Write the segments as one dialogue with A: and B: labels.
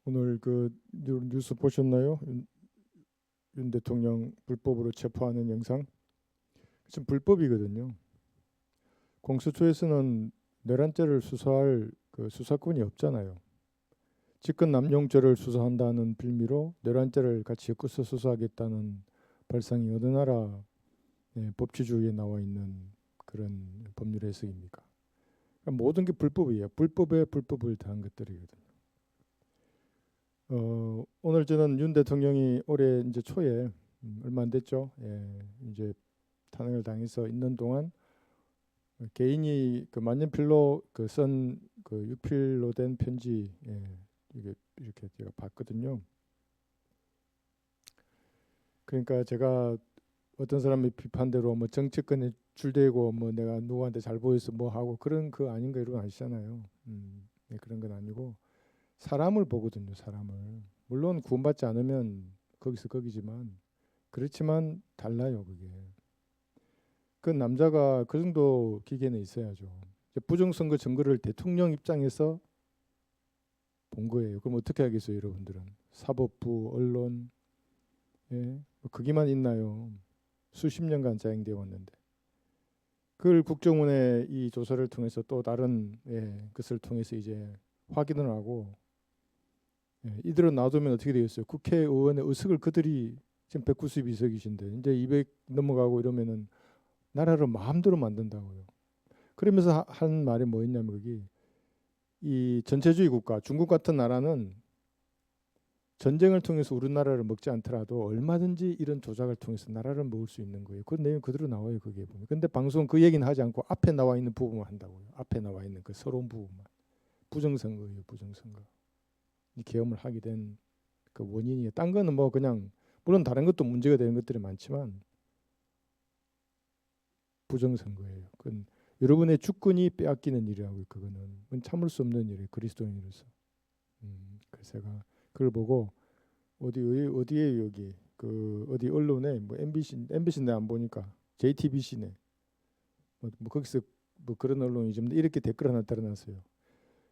A: 오늘 그 뉴스 보셨나요? 윤 대통령 불법으로 체포하는 영상. 지금 불법이거든요. 공수처에서는 내란죄를 수사할 그 수사권이 없잖아요. 직권남용죄를 수사한다는 빌미로 내란죄를 같이 엮어서 수사하겠다는 발상이 어느 나라 법치주의에 나와 있는 그런 법률 해석입니까? 그러니까 모든 게 불법이에요. 불법에 불법을 더한 것들이거든요. 오늘 저는 윤 대통령이 올해 이제 초에 얼마 안 됐죠. 이제 탄핵을 당해서 있는 동안 개인이 그 만년필로 그 쓴 그 육필로 된 편지, 이게 이렇게 제가 봤거든요. 그러니까 제가 어떤 사람이 비판대로 뭐 정치권에 줄대고 뭐 내가 누구한테 잘 보여서 뭐 하고 그런 그 아닌가 이런 거 아시잖아요. 그런 건 아니고 사람을 보거든요. 사람을. 물론 구원받지 않으면 거기서 거기지만 그렇지만 달라요. 그게. 그 남자가 그 정도 기계는 있어야죠. 이제 부정선거 증거를 대통령 입장에서 본 거예요. 그럼 어떻게 하겠어요, 여러분들은? 사법부, 언론, 뭐 거기만 있나요? 수십 년간 자행되어 왔는데. 그걸 국정원의 이 조사를 통해서 또 다른 것을 통해서 이제 확인을 하고, 이들은 놔두면 어떻게 되겠어요? 국회의원의 의석을 그들이 지금 192석이신데 이제 200 넘어가고 이러면은 나라를 마음대로 만든다고요. 그러면서 한 말이 뭐였냐면 거기 이 전체주의 국가 중국 같은 나라는 전쟁을 통해서 우리나라를 먹지 않더라도 얼마든지 이런 조작을 통해서 나라를 먹을 수 있는 거예요. 그 내용 그대로 나와요. 거기에 보면. 근데 방송은 그 얘기는 하지 않고 앞에 나와 있는 부분만 한다고요. 앞에 나와 있는 그 서러운 부분만. 부정선거예요. 부정선거. 이 계엄을 하게 된 그 원인이 딴 거는 뭐 그냥 물론 다른 것도 문제가 되는 것들이 많지만 부정선거예요. 그건 여러분의 주권이 빼앗기는 일이라고 그거는 그건 참을 수 없는 일이에요. 그리스도인으로서. 그래서 제가 그걸 보고 어디에 여기 그 어디 언론에 뭐 MBC네 안 보니까 JTBC네 뭐 거기서 뭐 그런 언론이 좀 이렇게 댓글 하나 달아놨어요.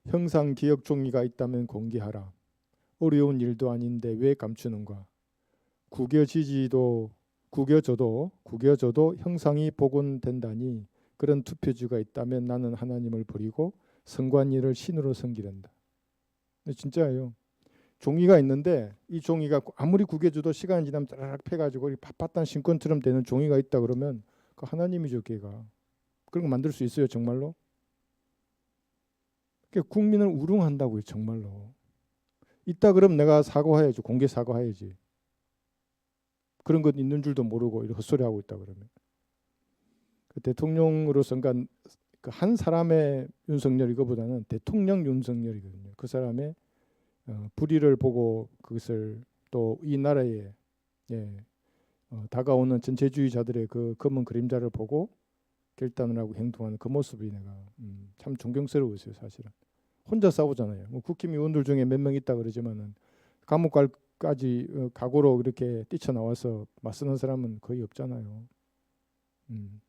A: 형상 기억 종이가 있다면 공개하라. 어려운 일도 아닌데 왜 감추는가? 구겨지지도 구겨져도 형상이 복원된다니 그런 투표지가 있다면 나는 하나님을 버리고 성관이를 신으로 섬기란다. 근데 진짜예요. 종이가 있는데 이 종이가 아무리 구겨져도 시간이 지나면 따라락 패가지고 빳빳한 신권처럼 되는 종이가 있다 그러면 그 하나님이죠, 걔가. 그런 거 만들 수 있어요, 정말로? 그러니까 국민을 우롱한다고요, 정말로. 있다 그럼 내가 사과해야지, 공개 사과해야지. 그런 것 있는 줄도 모르고 이렇게 헛소리 하고 있다 그러면. 그 대통령으로서 그러니까 그한 사람의 윤석열 이거보다는 대통령 윤석열이거든요. 그 사람의 불의를 보고 그것을 또 이 나라에 예, 다가오는 전체주의자들의 그 검은 그림자를 보고 결단을 하고 행동하는 그 모습이 내가 참 존경스러웠어요, 사실은. 혼자 싸우잖아요. 뭐 국힘의원들 중에 몇 명 있다 그러지만은 감옥 갈까지 각오로 이렇게 뛰쳐나와서 맞서는 사람은 거의 없잖아요. 음.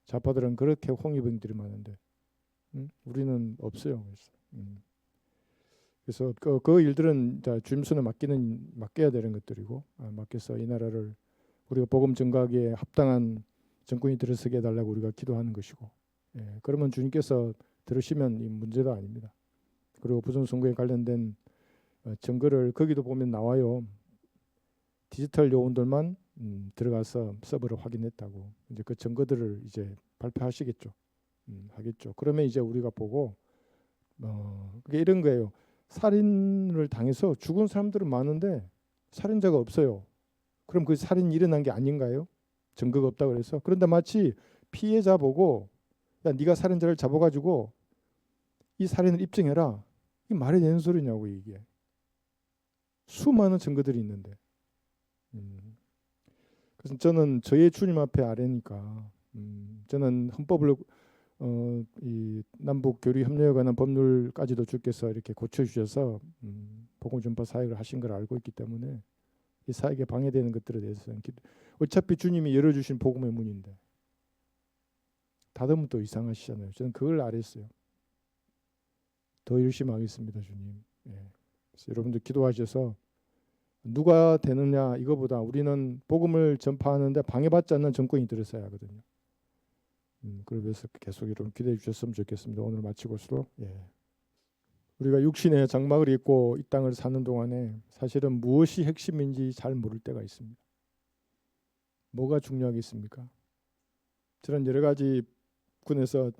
A: 좌파들은 그렇게 홍위병들이 많은데 우리는 없어요. 그래서 그 일들은 주임선에 맡겨야 되는 것들이고 맡겨서 이 나라를 우리가 복음 전가하기에 합당한 정권이 들어서게 해달라고 우리가 기도하는 것이고, 그러면 주님께서 들으시면 이 문제가 아닙니다. 그리고 부정선거에 관련된 증거를 거기도 보면 나와요. 디지털 요원들만 들어가서 서버를 확인했다고. 이제 그 증거들을 이제 발표하시겠죠. 하겠죠. 그러면 이제 우리가 보고 그게 이런 거예요. 살인을 당해서 죽은 사람들은 많은데 살인자가 없어요. 그럼 그 살인이 일어난 게 아닌가요? 증거가 없다 그래서. 그런데 마치 피해자 보고 야 네가 살인자를 잡아가지고 이 살인을 입증해라. 이게 말이 되는 소리냐고 이게. 수많은 증거들이 있는데. 음. 그래서 저는 저의 주님 앞에 아뢰니까 저는 헌법을 이 남북 교류 협력에 관한 법률까지도 주께서 이렇게 고쳐주셔서 복음 전파 사역을 하신 걸 알고 있기 때문에 이 사역에 방해되는 것들에 대해서는 어차피 주님이 열어주신 복음의 문인데 닫으면 또 이상하시잖아요. 저는 그걸 아랬어요. 더 열심히 하겠습니다, 주님. 예. 그래서 여러분들 기도하셔서 누가 되느냐 이거보다 우리는 복음을 전파하는데 방해받지 않는 정권이 들어서야 하거든요. 그래서 계속 여러분 기도해 주셨으면 좋겠습니다. 오늘 마치고서도 우리가 육신의 장막을 입고 이 땅을 사는 동안에 사실은 무엇이 핵심인지 잘 모를 때가 있습니다. 뭐가 중요하겠습니까? 저는 여러 가지 군에서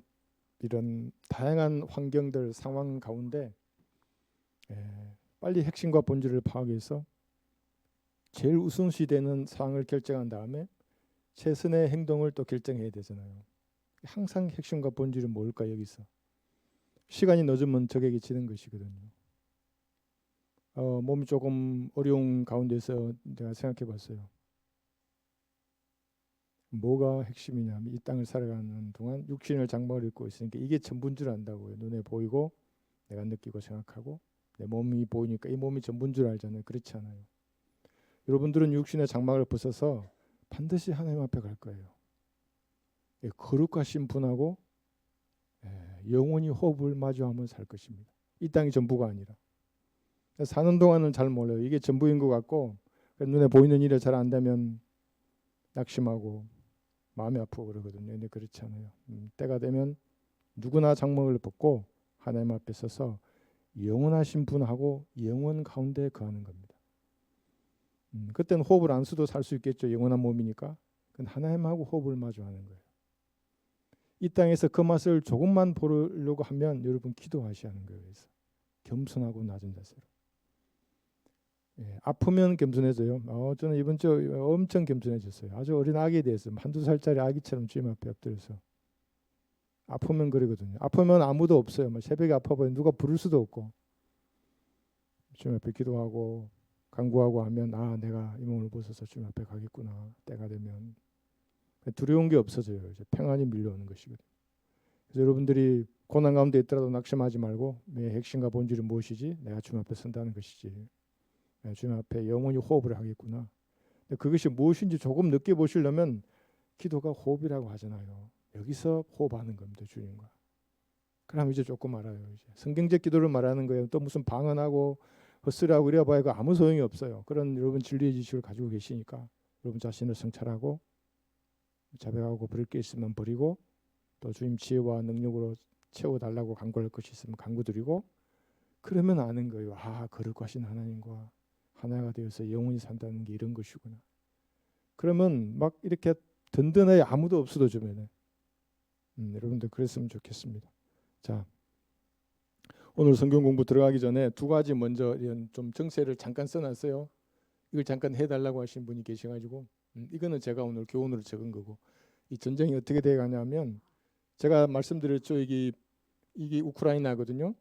A: 이런 다양한 환경들 상황 가운데 빨리 핵심과 본질을 파악해서 제일 우선시 되는 사항을 결정한 다음에 최선의 행동을 또 결정해야 되잖아요. 항상 핵심과 본질은 뭘까 여기서. 시간이 늦으면 적에게 지는 것이거든요. 몸이 조금 어려운 가운데서 내가 생각해 봤어요. 뭐가 핵심이냐면 이 땅을 살아가는 동안 육신을 장막을 입고 있으니까 이게 전부인 줄 안다고요. 눈에 보이고 내가 느끼고 생각하고 내 몸이 보이니까 이 몸이 전부인 줄 알잖아요. 그렇지 않아요. 여러분들은 육신의 장막을 벗어서 반드시 하나님 앞에 갈 거예요. 거룩하신 분하고 영원히 호흡을 마주하며 살 것입니다. 이 땅이 전부가 아니라. 사는 동안은 잘 몰라요. 이게 전부인 것 같고 눈에 보이는 일에 잘 안 되면 낙심하고 마음이 아프고 그러거든요. 근데 그렇지 않아요. 때가 되면 누구나 장막을 벗고 하나님 앞에 서서 영원하신 분하고 영원 가운데 거하는 겁니다. 그때는 호흡을 안 써도 살 수 있겠죠. 영원한 몸이니까. 그건 하나님하고 호흡을 마주하는 거예요. 이 땅에서 그 맛을 조금만 보려고 하면 여러분 기도하셔야 하는 거예요. 그래서 겸손하고 낮은 자세로. 아프면 겸손해져요. 저는 이번 주 엄청 겸손해졌어요. 아주 어린 아기에 대해서 한두 살짜리 아기처럼 주님 앞에 엎드려서 아프면 그러거든요. 아프면 아무도 없어요. 새벽에 아파보면 누가 부를 수도 없고 주님 앞에 기도하고 간구하고 하면 내가 이 몸을 벗어서 주님 앞에 가겠구나. 때가 되면 두려운 게 없어져요. 이제 평안이 밀려오는 것이거든요. 그래서 여러분들이 고난 가운데 있더라도 낙심하지 말고 내 핵심과 본질은 무엇이지? 내가 주님 앞에 선다는 것이지. 주님 앞에 영원히 호흡을 하겠구나. 근데 그것이 무엇인지 조금 늦게 보시려면 기도가 호흡이라고 하잖아요. 여기서 호흡하는 겁니다. 주님과. 그럼 이제 조금 알아요. 이제 성경적 기도를 말하는 거예요. 또 무슨 방언하고 헛소리하고 이래봐야 아무 소용이 없어요. 그런 여러분 진리의 지식을 가지고 계시니까 여러분 자신을 성찰하고 자백하고 버릴 게 있으면 버리고 또 주님 지혜와 능력으로 채워달라고 간구할 것이 있으면 간구드리고 그러면 아는 거예요. 거룩하신 하나님과 하나가 되어서 영원히 산다는 게 이런 것이구나. 그러면 막 이렇게 든든해 아무도 없어도 주면은 여러분들 그랬으면 좋겠습니다. 자, 오늘 성경 공부 들어가기 전에 두 가지 먼저 이런 좀 정세를 잠깐 써놨어요. 이걸 잠깐 해달라고 하신 분이 계셔가지고 이거는 제가 오늘 교훈으로 적은 거고 이 전쟁이 어떻게 돼가냐면 제가 말씀드렸죠. 이게 우크라이나거든요.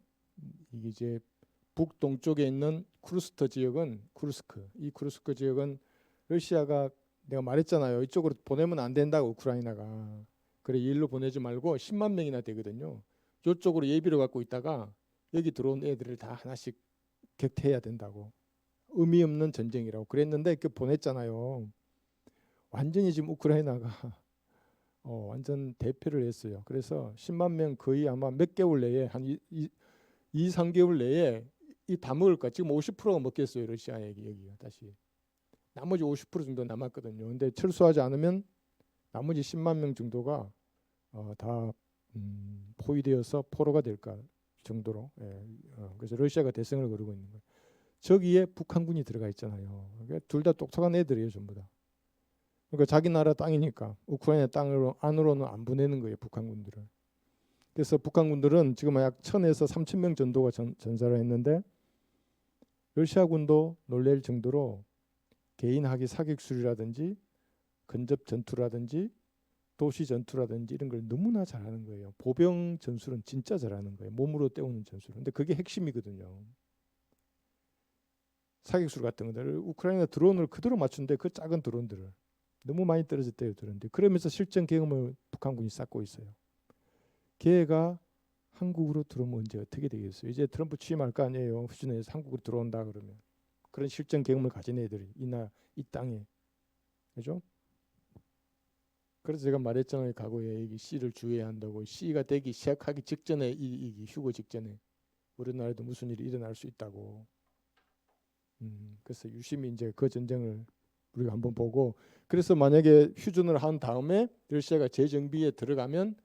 A: 이게 이제 북동쪽에 있는 쿠르스크 지역은 이 쿠르스크 지역은 러시아가 내가 말했잖아요. 이쪽으로 보내면 안 된다고 우크라이나가. 그래 일로 보내지 말고 10만 명이나 되거든요. 이쪽으로 예비를 갖고 있다가 여기 들어온 애들을 다 하나씩 격퇴해야 된다고. 의미 없는 전쟁이라고 그랬는데 그 보냈잖아요. 완전히 지금 우크라이나가 완전 대패를 했어요. 그래서 10만 명 거의 아마 몇 개월 내에 한 2, 3개월 내에 이 다 먹을까? 지금 50%가 먹겠어요. 러시아에게 여기가 다시. 나머지 50% 정도 남았거든요. 근데 철수하지 않으면 나머지 10만 명 정도가 다 포위되어서 포로가 될까 정도로. 그래서 러시아가 대승을 거두고 있는 거예요. 저기에 북한군이 들어가 있잖아요. 둘 다 똑똑한 애들이에요, 전부 다. 그러니까 자기 나라 땅이니까 우크라이나 땅으로 안으로는 안 보내는 거예요, 북한군들을. 그래서 북한군들은 지금 약 1,000에서 3,000명 정도가 전사를 했는데 러시아군도 놀랄 정도로 개인 학위 사격술이라든지 근접 전투라든지 도시 전투라든지 이런 걸 너무나 잘하는 거예요. 보병 전술은 진짜 잘하는 거예요. 몸으로 때우는 전술. 근데 그게 핵심이거든요. 사격술 같은 것들 우크라이나 드론을 그대로 맞춘데 그 작은 드론들을 너무 많이 떨어졌대요. 드론들. 그러면서 실전 경험을 북한군이 쌓고 있어요. 걔가 한국으로 들어오면 이제 어떻게 되겠어요? 이제 트럼프 취임할 거 아니에요. 후진에서 한국으로 들어온다 그러면 그런 실전 경험을 가진 애들이 이 땅에 그죠? 그래서 제가 말했잖아요. 과거에 이 C를 주의해야 한다고. C가 되기 시작하기 직전에 이 휴거 직전에 우리나라에도 무슨 일이 일어날 수 있다고. 그래서 유심히 이제 그 전쟁을 우리가 한번 보고, 그래서 만약에 휴전을 한 다음에 러시아가 재정비에 들어가면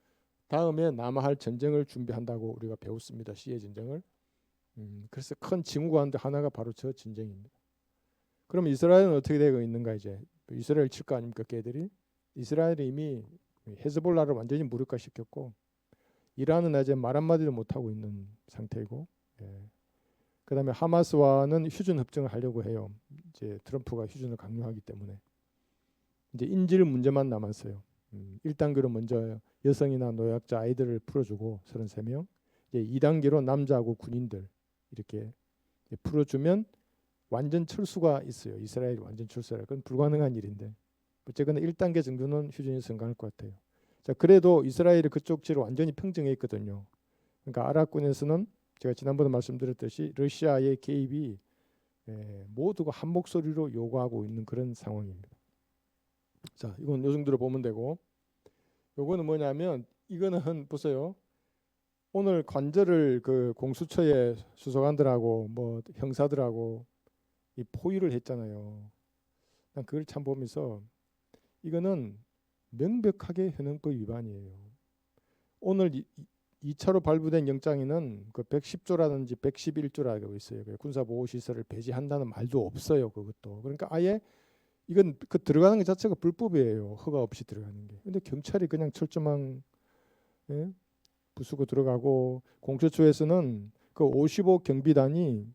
A: 다음에 남아할 전쟁을 준비한다고 우리가 배웠습니다. 시의 전쟁을. 그래서 큰 징후가 한데 하나가 바로 저 전쟁입니다. 그럼 이스라엘은 어떻게 되고 있는가? 이제 이스라엘 칠 거 아닙니까? 걔들이. 이스라엘이 이미 헤즈볼라를 완전히 무력화시켰고, 이란은 아직 말 한마디도 못하고 있는 상태이고, 예. 그다음에 하마스와는 휴전 협정을 하려고 해요. 이제 트럼프가 휴전을 강요하기 때문에 이제 인질 문제만 남았어요. 1단계로 먼저 여성이나 노약자 아이들을 풀어주고 33명, 이제 2단계로 남자하고 군인들 이렇게 풀어주면 완전 철수가 있어요. 이스라엘이 완전 철수라 그건 불가능한 일인데 어쨌거나 1단계 정도는 휴전이 성공할 것 같아요. 자, 그래도 이스라엘이 그쪽 지를 완전히 평정해 있거든요. 그러니까 아랍군에서는 제가 지난번에 말씀드렸듯이 러시아의 개입이 모두가 한 목소리로 요구하고 있는 그런 상황입니다. 자, 이건 요 정도로 보면 되고, 요거는 뭐냐면 이거는 보세요. 오늘 관절을 그 공수처의 수사관들하고 뭐 형사들하고 이 포위를 했잖아요. 난 그걸 참 보면서 이거는 명백하게 현행법 위반이에요. 오늘 2차로 발부된 영장에는 그 110조라든지 111조라고 있어요. 군사보호시설을 배제한다는 말도 없어요. 그것도. 그러니까 아예 이건 그 들어가는 것 자체가 불법이에요. 허가 없이 들어가는 게. 근데 경찰이 그냥 철조망 부수고 들어가고, 공수처에서는 그 55 경비단이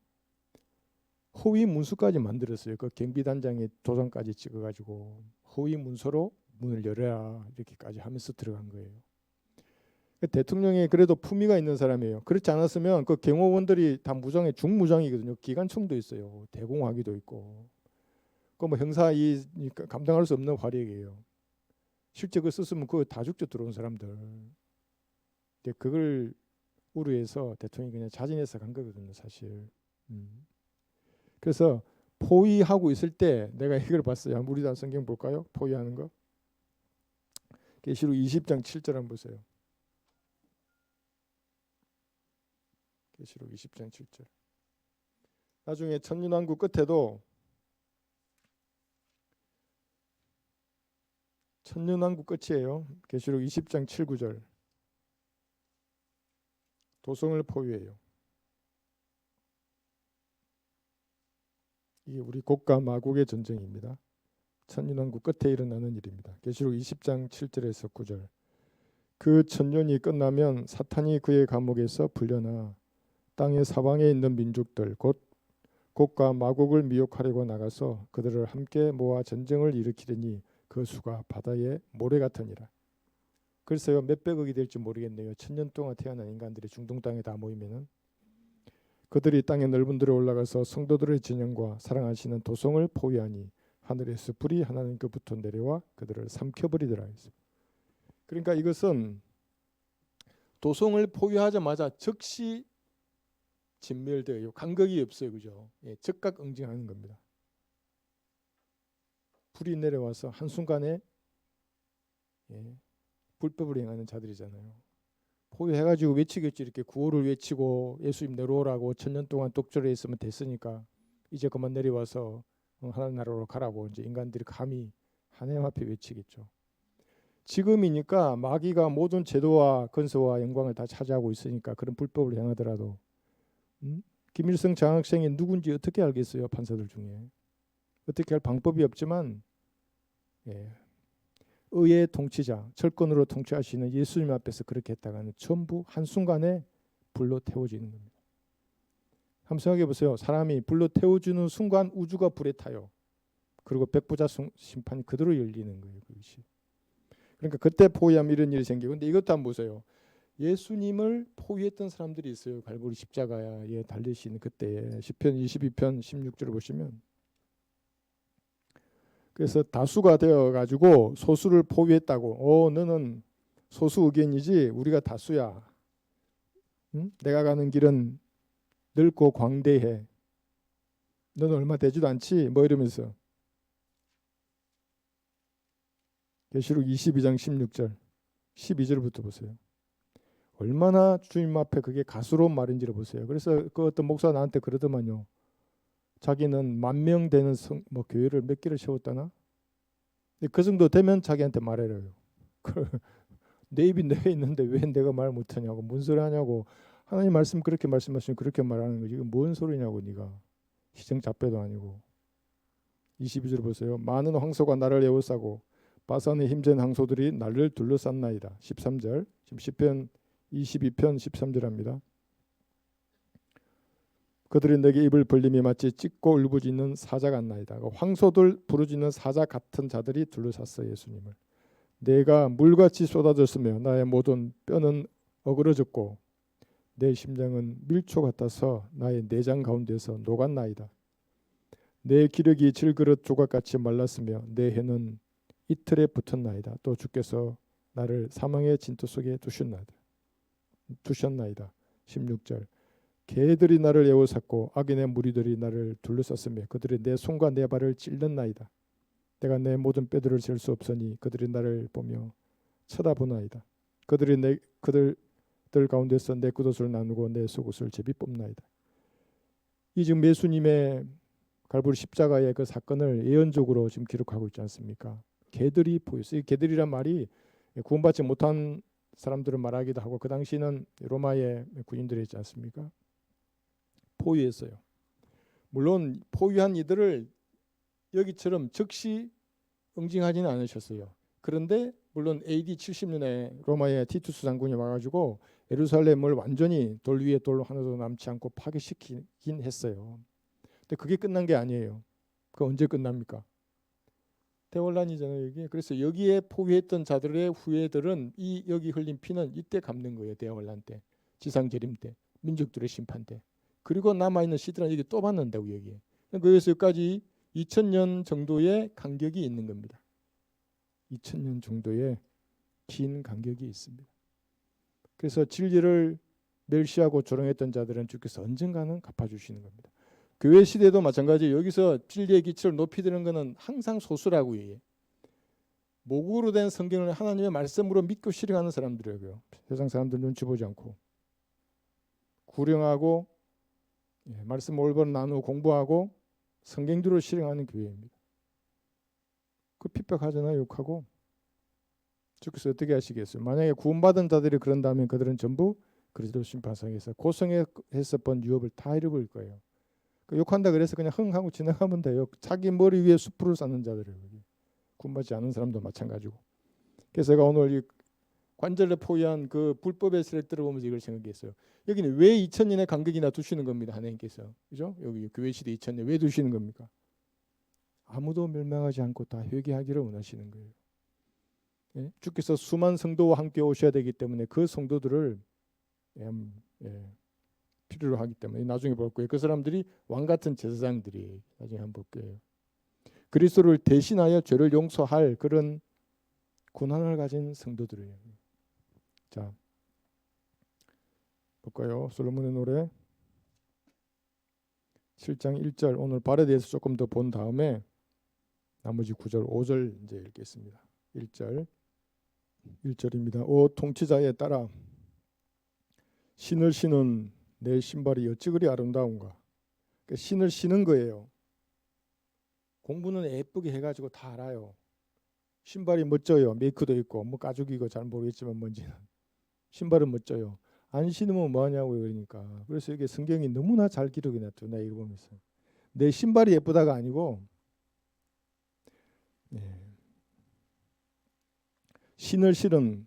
A: 허위 문서까지 만들었어요. 그 경비단장의 도장까지 찍어가지고 허위 문서로 문을 열어라 이렇게까지 하면서 들어간 거예요. 대통령이 그래도 품위가 있는 사람이에요. 그렇지 않았으면 그 경호원들이 다 무장에 중무장이거든요. 기관총도 있어요. 대공화기도 있고. 그 뭐 형사 이 감당할 수 없는 화력이에요. 실제 그 썼으면 그거 다 죽죠, 들어온 사람들. 근데 그걸 우려해서 대통령이 그냥 자진해서 간 거거든요, 사실. 그래서 포위하고 있을 때 내가 이걸 봤어요. 우리 다 성경 볼까요? 포위하는 거. 계시록 20장 7절 한번 보세요. 계시록 20장 7절. 나중에 천년왕국 끝에도 천년왕국 끝이에요. 계시록 20장 7, 9절. 도성을 포위해요. 이게 우리 곡과 마곡의 전쟁입니다. 천년왕국 끝에 일어나는 일입니다. 계시록 20장 7절에서 9절. 그 천년이 끝나면 사탄이 그의 감옥에서 풀려나 땅의 사방에 있는 민족들 곧 곡과 마곡을 미혹하려고 나가서 그들을 함께 모아 전쟁을 일으키려니 그 수가 바다의 모래 같으니라. 글쎄요, 몇백억이 될지 모르겠네요. 천년 동안 태어난 인간들이 중동 땅에 다 모이면은 그들이 땅의 넓은 데로 올라가서 성도들의 진영과 사랑하시는 도성을 포위하니 하늘에서 불이 하나님께부터 내려와 그들을 삼켜버리더라 했어요. 그러니까 이것은 도성을 포위하자마자 즉시 진멸되어요. 간격이 없어요, 그죠? 예, 즉각 응징하는 겁니다. 불이 내려와서 한 순간에 불법을 행하는 자들이잖아요. 포위해가지고 외치겠지. 이렇게 구호를 외치고 예수님 내려오라고 천년 동안 독절해 있으면 됐으니까 이제 그만 내려와서 하나님 나라로 가라고 이제 인간들이 감히 하나님 앞에 외치겠죠. 지금이니까 마귀가 모든 제도와 건설와 영광을 다 차지하고 있으니까 그런 불법을 행하더라도 김일성 장학생이 누군지 어떻게 알겠어요? 판사들 중에 어떻게 할 방법이 없지만 의의 통치자, 철권으로 통치하시는 예수님 앞에서 그렇게 했다가는 전부 한순간에 불로 태워지는 겁니다. 한번 생각해 보세요. 사람이 불로 태워주는 순간 우주가 불에 타요. 그리고 백부자 심판이 그대로 열리는 거예요. 그것이. 그러니까 그때 포위하면 이런 일이 생기고, 근데 이것도 한번 보세요. 예수님을 포위했던 사람들이 있어요. 갈보리 십자가에 달리시는 그때에 시편 22편 16절을 보시면, 그래서 다수가 되어가지고 소수를 포위했다고. 너는 소수 의견이지 우리가 다수야. 응? 내가 가는 길은 넓고 광대해. 너는 얼마 되지도 않지? 뭐 이러면서. 계시록 22장 16절 12절부터 보세요. 얼마나 주님 앞에 그게 가스로운 말인지를 보세요. 그래서 그 어떤 목사가 나한테 그러더만요. 자기는 10,000명 되는 교회를 몇 개를 세웠다나? 그 정도 되면 자기한테 말해라요. 내 입이 내에 있는데 왜 내가 말 못하냐고, 뭔 소리 하냐고. 하나님 말씀 그렇게 말씀하시면 그렇게 말하는 거지. 이건 뭔 소리냐고. 네가 시정잡배도 아니고. 22절 보세요. 많은 황소가 나를 에워싸고 바산의 힘센 황소들이 나를 둘러쌌나이다. 13절. 지금 시편 22편 13절 합니다. 그들이 내게 입을 벌림이 마치 찢고 울부짖는 사자 같나이다. 황소들 부르짖는 사자 같은 자들이 둘러쌌어 예수님을. 내가 물같이 쏟아졌으며 나의 모든 뼈는 어그러졌고 내 심장은 밀초 같아서 나의 내장 가운데서 녹았나이다. 내 기력이 질그릇 조각같이 말랐으며 내 해는 이틀에 붙었나이다. 또 주께서 나를 사망의 진토 속에 두셨나이다. 16절. 개들이 나를 에워쌌고 악인의 무리들이 나를 둘러쌌으며 그들이 내 손과 내 발을 찔렀나이다. 내가 내 모든 뼈들을 잴 수 없으니 그들이 나를 보며 쳐다보나이다. 그들 가운데서 내 겉옷을 나누고 내 속옷을 제비 뽑나이다. 이 지금 예수님의 갈보리 십자가의 그 사건을 예언적으로 지금 기록하고 있지 않습니까? 개들이 보였어요. 이 개들이란 말이 구원받지 못한 사람들을 말하기도 하고 그 당시는 로마의 군인들이 있지 않습니까? 포위했어요. 물론 포위한 이들을 여기처럼 즉시 응징하지는 않으셨어요. 그런데 물론 AD 70년에 로마의 티투스 장군이 와가지고 예루살렘을 완전히 돌 위에 돌 하나도 남지 않고 파괴시키긴 했어요. 근데 그게 끝난 게 아니에요. 그 언제 끝납니까? 대환란이잖아요 이게. 그래서 여기에 포위했던 자들의 후예들은 이 여기 흘린 피는 이때 갚는 거예요. 대환란 때, 지상재림 때, 민족들의 심판 때. 그리고 남아있는 시들은 여기 또 받는다고 여기에. 그래서 여기까지 2000년 정도의 간격이 있는 겁니다. 2000년 정도의 긴 간격이 있습니다. 그래서 진리를 멸시하고 조롱했던 자들은 주께서 언젠가는 갚아주시는 겁니다. 교회 시대도 마찬가지. 여기서 진리의 기초를 높이 드는 것은 항상 소수라고 해요. 모국으로 된 성경을 하나님의 말씀으로 믿고 실행하는 사람들이고요. 세상 사람들 눈치 보지 않고 구령하고 말씀 올바로 나누고 공부하고 성경대로 실행하는 교회입니다. 그 핍박하잖아요. 욕하고. 주께서 어떻게 하시겠어요? 만약에 구원받은 자들이 그런다면 그들은 전부 그리스도 심판상에서 고성했을 번 유업을 다 잃어버릴 거예요. 욕한다 그래서 그냥 흥 하고 지나가면 돼요. 자기 머리 위에 숯불을 쌓는 자들이에요. 구원받지 않은 사람도 마찬가지고. 그래서 제가 오늘 이 관절을 포위한 그 불법의 세력들을 보면서 이걸 생각했어요. 여기는 왜 2000년의 간격이나 두시는 겁니다. 하나님께서. 그죠? 여기 교회 시대 2000년 왜 두시는 겁니까? 아무도 멸망하지 않고 다 회개하기를 원하시는 거예요. 예? 주께서 수만 성도와 함께 오셔야 되기 때문에 그 성도들을 필요로 하기 때문에 나중에 볼 거예요. 그 사람들이 왕 같은 제사장들이 나중에 한번 볼 거예요. 그리스도를 대신하여 죄를 용서할 그런 권한을 가진 성도들이에요. 자, 볼까요? 솔로몬의 노래 7장 1절 오늘 발에 대해서 조금 더 본 다음에 나머지 9절 5절 이제 읽겠습니다. 1절입니다. 오 통치자에 따라 신을 신은 내 신발이 어찌 그리 아름다운가. 그러니까 신을 신은 거예요. 공부는 예쁘게 해가지고 다 알아요. 신발이 멋져요. 메이크도 있고 뭐 가죽이고 잘 모르겠지만 뭔지는 신발은 멋져요. 안 신으면 뭐하냐고요. 그러니까. 그래서 이게 성경이 너무나 잘 기록이 놨죠. 나 이거 보면서 내 신발이 예쁘다가 아니고 신을 신은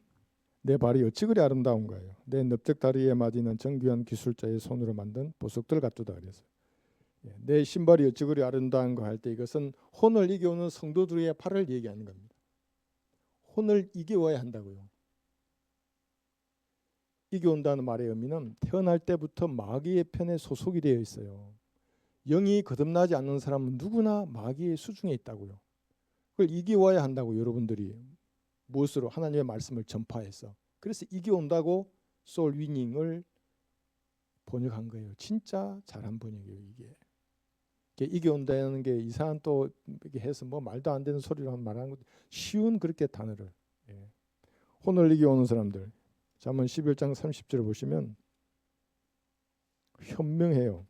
A: 내 발이 어찌 그리 아름다운 거예요. 내 넓적 다리에 맞이는 정교한 기술자의 손으로 만든 보석들 같도다 그래서 내 신발이 어찌 그리 아름다운가 할 때 이것은 혼을 이겨오는 성도들의 팔을 얘기하는 겁니다. 혼을 이겨와야 한다고요. 이겨온다는 말의 의미는 태어날 때부터 마귀의 편에 소속이 되어 있어요. 영이 거듭나지 않는 사람은 누구나 마귀의 수중에 있다고요. 그걸 이겨와야 한다고 여러분들이 무엇으로 하나님의 말씀을 전파해서 그래서 이겨온다고 소울 위닝을 번역한 거예요. 진짜 잘한 번역이에요. 이게 이겨온다는 게 이상한 또 이렇게 해서 뭐 말도 안 되는 소리로 말하는 것도 쉬운 그렇게 단어를 혼을 이겨오는 사람들. 잠언 11장 30절을 보시면 현명해요.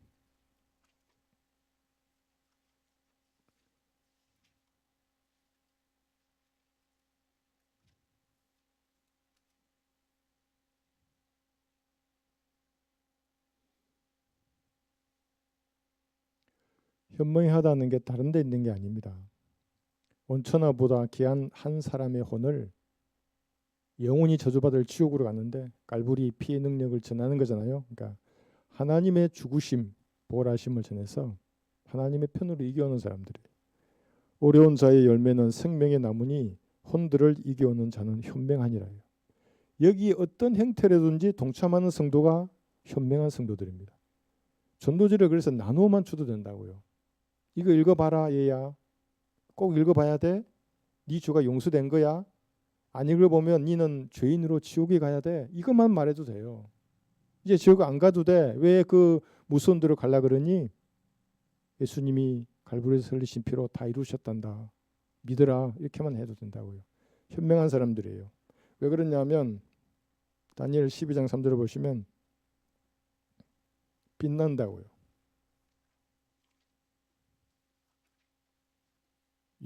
A: 현명하다는 게 다른 데 있는 게 아닙니다. 온천하보다 귀한 한 사람의 혼을 영혼이 저주받을 지옥으로 갔는데 갈보리 피의 능력을 전하는 거잖아요. 그러니까 하나님의 죽으심, 보혈하심을 전해서 하나님의 편으로 이겨오는 사람들이에요. 어려운 자의 열매는 생명의 나무니 혼들을 이겨오는 자는 현명하니라요. 여기 어떤 형태라든지 동참하는 성도가 현명한 성도들입니다. 전도지를 그래서 나누어만 줘도 된다고요. 이거 읽어봐라 얘야. 꼭 읽어봐야 돼. 네 죄가 용서된 거야. 안 읽어보면 니는 죄인으로 지옥에 가야 돼. 이것만 말해도 돼요. 이제 지옥 안 가도 돼. 왜 그 무서운 데로 가려 그러니? 예수님이 갈보리에서 흘리신 피로 다 이루셨단다. 믿어라. 이렇게만 해도 된다고요. 현명한 사람들이에요. 왜 그러냐면 다니엘 12장 3절을 보시면 빛난다고요.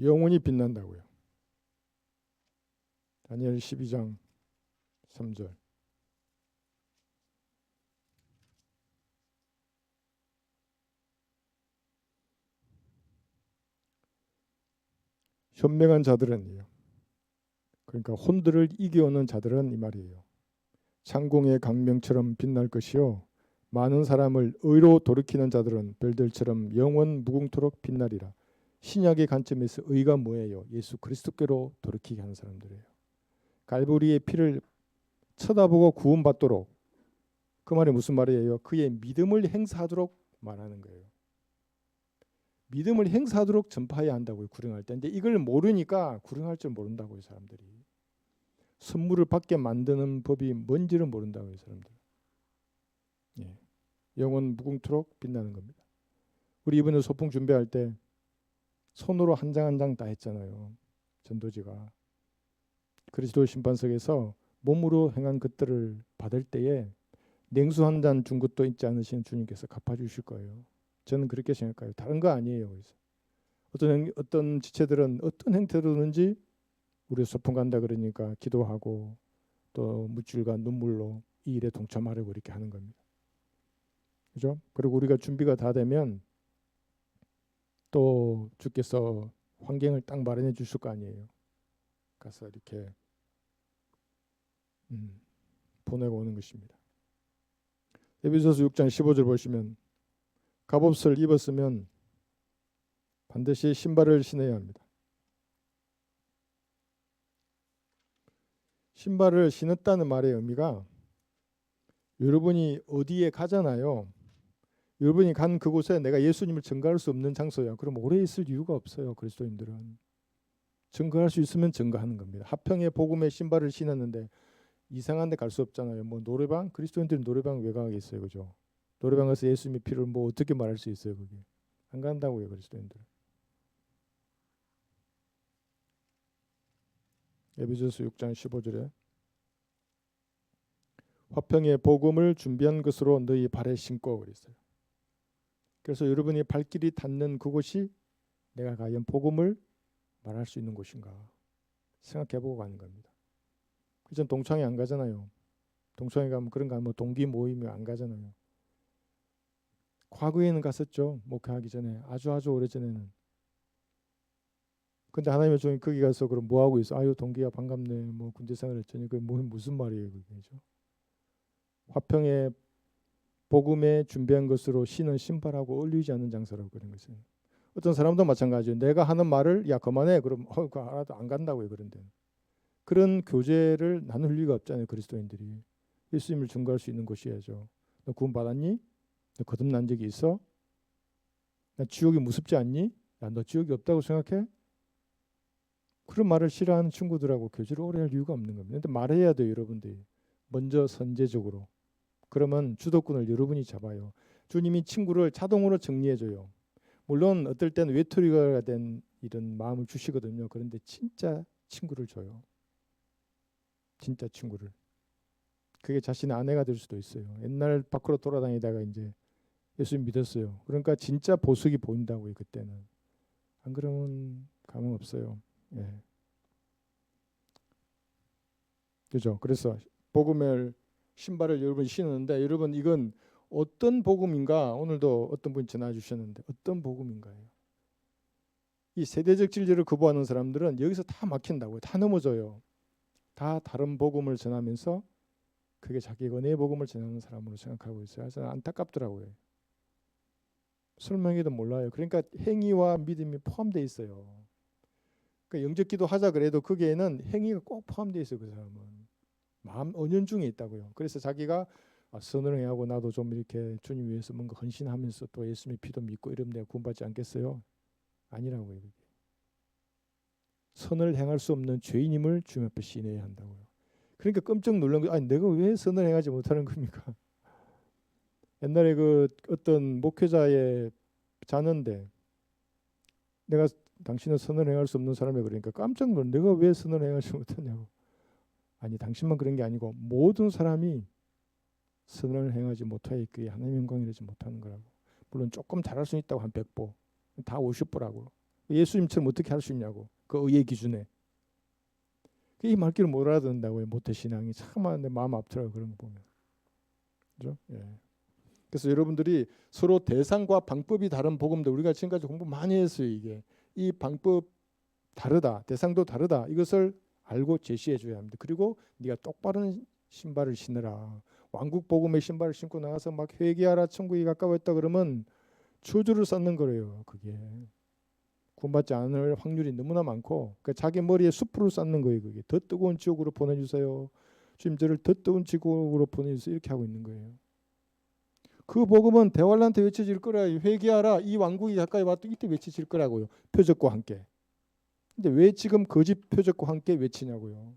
A: 영혼이 빛난다고요. 다니엘 12장 3절. 현명한 자들은요. 그러니까 혼들을 이겨오는 자들은 이 말이에요. 창공의 강명처럼 빛날 것이요 많은 사람을 의로 돌이키는 자들은 별들처럼 영원 무궁토록 빛나리라. 신약의 관점에서 의가 뭐예요? 예수 그리스도께로 돌이키게 하는 사람들이에요. 갈보리의 피를 쳐다보고 구원받도록. 그 말이 무슨 말이에요? 그의 믿음을 행사하도록 말하는 거예요. 믿음을 행사하도록 전파해야 한다고요. 구령할 때. 근데 이걸 모르니까 구령할 줄 모른다고요. 사람들이. 선물을 받게 만드는 법이 뭔지를 모른다고요. 사람들. 예. 영원 무궁토록 빛나는 겁니다. 우리 이번에 소풍 준비할 때 손으로 한 장 한 장 다 했잖아요. 전도지가. 그리스도 심판석에서 몸으로 행한 것들을 받을 때에 냉수 한 잔 준 것도 잊지 않으시는 주님께서 갚아주실 거예요. 저는 그렇게 생각해요. 다른 거 아니에요. 그래서 어떤 지체들은 어떤 행태로든지 우리 소풍 간다 그러니까 기도하고 또 물질과 눈물로 이 일에 동참하려고 이렇게 하는 겁니다. 그죠? 그리고 우리가 준비가 다 되면 또 주께서 환경을 딱 마련해 주실 거 아니에요. 가서 이렇게 보내고 오는 것입니다. 에베소서 6장 15절 보시면 갑옷을 입었으면 반드시 신발을 신어야 합니다. 신발을 신었다는 말의 의미가 여러분이 어디에 가잖아요. 여러분이 간 그곳에 내가 예수님을 증거할 수 없는 장소야. 그럼 오래 있을 이유가 없어요. 그리스도인들은. 증거할 수 있으면 증거하는 겁니다. 하평의 복음의 신발을 신었는데 이상한 데 갈 수 없잖아요. 뭐 노래방? 그리스도인들은 노래방 왜 가겠어요. 그죠? 노래방 가서 예수님의 피를 뭐 어떻게 말할 수 있어요. 그게. 안 간다고요. 그리스도인들은. 에베소서 6장 15절에 화평의 복음을 준비한 것으로 너희 발에 신고 그랬어요. 그래서 여러분이 발길이 닿는 그곳이 내가 과연 복음을 말할 수 있는 곳인가 생각해보고 가는 겁니다. 그전 동창회 안 가잖아요. 동창회 가면 그런 거 하면 동기 모임에 안 가잖아요. 과거에는 갔었죠. 목회하기 전에 아주 오래전에는. 근데 하나님의 종이 거기 가서 그럼 뭐 하고 있어? 아유 동기야 반갑네. 뭐 군대 생활했더니 그게 무슨 말이에요 그게죠? 화평의 복음에 준비한 것으로 신은 신발하고 어울리지 않는 장사라고 그런 것은. 어떤 사람도 마찬가지예요. 내가 하는 말을 야 그만해. 그럼 그거 알아도 안 간다고요. 그런데 그런 교제를 나눌 리가 없잖아요. 그리스도인들이. 예수님을 증거할 수 있는 곳이야죠. 너 구원 받았니? 너 거듭난 적이 있어? 나 지옥이 무섭지 않니? 야, 너 지옥이 없다고 생각해? 그런 말을 싫어하는 친구들하고 교제를 오래 할 이유가 없는 겁니다. 근데 말해야 돼요, 여러분들이. 먼저 선제적으로. 그러면 주도권을 여러분이 잡아요. 주님이 친구를 자동으로 정리해줘요. 물론 어떨 때는 외톨이가 된 이런 마음을 주시거든요. 그런데 진짜 친구를 줘요. 진짜 친구를. 그게 자신의 아내가 될 수도 있어요. 옛날 밖으로 돌아다니다가 이제 예수님 믿었어요. 그러니까 진짜 보석이 보인다고요. 그때는. 안 그러면 감흥 없어요. 예. 그죠? 그래서 복음의 신발을 여러분이 신었는데 여러분 이건 어떤 복음인가? 오늘도 어떤 분이 전화 주셨는데 어떤 복음인가요? 이 세대적 진리를 거부하는 사람들은 여기서 다 막힌다고요. 다 넘어져요. 다 다른 복음을 전하면서 그게 자기 은혜의 복음을 전하는 사람으로 생각하고 있어요. 그래서 안타깝더라고요. 설명해도 몰라요. 그러니까 행위와 믿음이 포함되어 있어요. 그러니까 영접기도 하자 그래도 거기에는 행위가 꼭 포함되어 있어요. 그 사람은 마음 은연중에 있다고요. 그래서 자기가 선을 행하고 나도 좀 이렇게 주님 위해서 뭔가 헌신하면서 또 예수님의 피도 믿고 이러면 내가 구원받지 않겠어요? 아니라고요. 그게. 선을 행할 수 없는 죄인임을 주님 앞에 시인해야 한다고요. 그러니까 깜짝 놀란 거, 아니 내가 왜 선을 행하지 못하는 겁니까? 옛날에 그 어떤 목회자의 자는데 내가 당신은 선을 행할 수 없는 사람이야 그러니까 깜짝 놀라. 내가 왜 선을 행하지 못하냐고. 아니 당신만 그런 게 아니고 모든 사람이 선을 행하지 못하여 그게 하나님의 영광이 되지 못하는 거라고. 물론 조금 잘할 수 있다고 한 100보, 다 50보라고. 예수님처럼 어떻게 할 수 있냐고. 그 의의 기준에. 이 말귀를 못 알아듣는다고요. 모태신앙이 참 내 마음 아프더라고요. 그런 거 보면. 그죠? 예. 그래서 여러분들이 서로 대상과 방법이 다른 복음도 우리가 지금까지 공부 많이 했어요. 이게 이 방법 다르다, 대상도 다르다. 이것을 알고 제시해 줘야 합니다. 그리고 네가 똑바른 신발을 신으라. 왕국 복음의 신발을 신고 나가서 막 회개하라, 천국이 가까웠다 그러면 저주를 쌓는 거예요. 그게 구원받지 않을 확률이 너무나 많고, 그러니까 자기 머리에 숯불을 쌓는 거예요. 그게 더 뜨거운 지옥으로 보내주세요. 주님 저를 더 뜨거운 지옥으로 보내주세요. 이렇게 하고 있는 거예요. 그 복음은 대활란테 외쳐질 거라. 회개하라, 이 왕국이 가까이 왔다 이때 외쳐질 거라고요. 표적과 함께. 근데 왜 지금 거짓 표적과 함께 외치냐고요.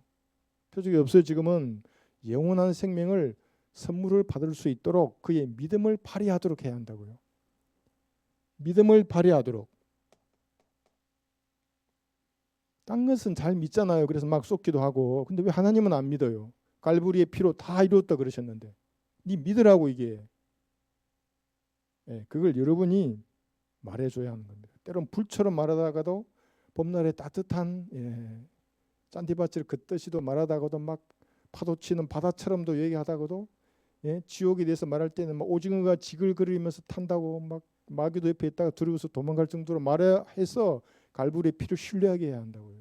A: 표적이 없어요. 지금은 영원한 생명을 선물을 받을 수 있도록 그의 믿음을 발휘하도록 해야 한다고요. 믿음을 발휘하도록. 딴 것은 잘 믿잖아요. 그래서 막 쏟기도 하고. 근데 왜 하나님은 안 믿어요? 갈보리의 피로 다 이루었다 그러셨는데. 네 믿으라고 이게. 예, 그걸 여러분이 말해줘야 하는 겁니다. 때론 불처럼 말하다가도 봄날의 따뜻한 짠디밭을 긋듯이도 말하다가도 막 파도치는 바다처럼도 얘기하다가도 지옥에 대해서 말할 때는 막 오징어가 지글거리면서 탄다고 막 마귀도 옆에 있다가 두려워서 도망갈 정도로 말해서 갈불의 피를 신뢰하게 해야 한다고요.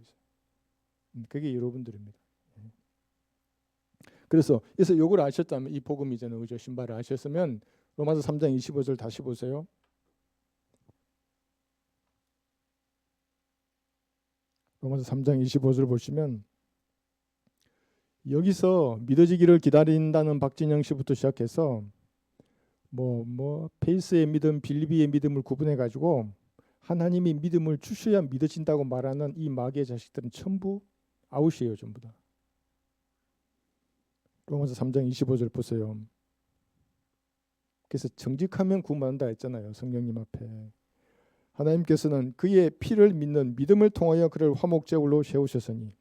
A: 그게 여러분들입니다. 그래서 요걸 아셨다면 이 복음이잖아요. 그죠? 신발을 아셨으면 로마서 3장 25절 다시 보세요. 로마서 3장 25절 보시면 여기서 믿어지기를 기다린다는 박진영 씨부터 시작해서 페이스의 믿음, 빌리비의 믿음을 구분해 가지고 하나님이 믿음을 주셔야 믿어진다고 말하는 이 마귀의 자식들은 전부 아웃이에요. 전부 다. 로마서 3장 25절 보세요. 그래서 정직하면 구원받는다 했잖아요. 성령님 앞에. 하나님께서는 그의 피를 믿는 믿음을 통하여 그를 화목제물로 세우셨으니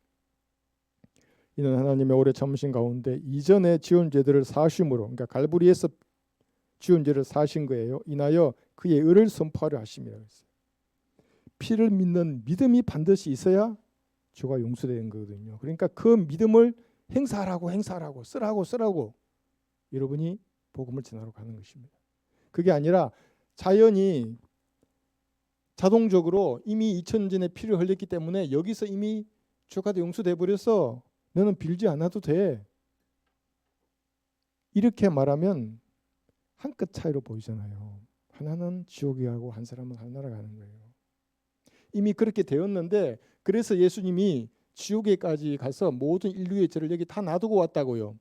A: 이는 하나님의 오래 참으신 가운데 이전에 지은 죄들을 사심으로, 그러니까 갈보리에서 지은 죄를 사신 거예요. 인하여 그의 의를 선포하려 하심이라 했어요. 피를 믿는 믿음이 반드시 있어야 죄가 용서되는 거거든요. 그러니까 그 믿음을 행사하라고 쓰라고 여러분이 복음을 전하러 가는 것입니다. 그게 아니라 자연이 자동적으로 이미 2000년 전에 피를 흘렸기 때문에 여기서 이미 죄가 다 용서돼 버려서 너는 빌지 않아도 돼. 이렇게 말하면 한 끗 차이로 보이잖아요. 하나는 지옥에 가고 한 사람은 하늘나라 가는 거예요. 이미 그렇게 되었는데 그래서 예수님이 지옥에까지 가서 모든 인류의 죄를 여기 다 놔두고 왔다고요.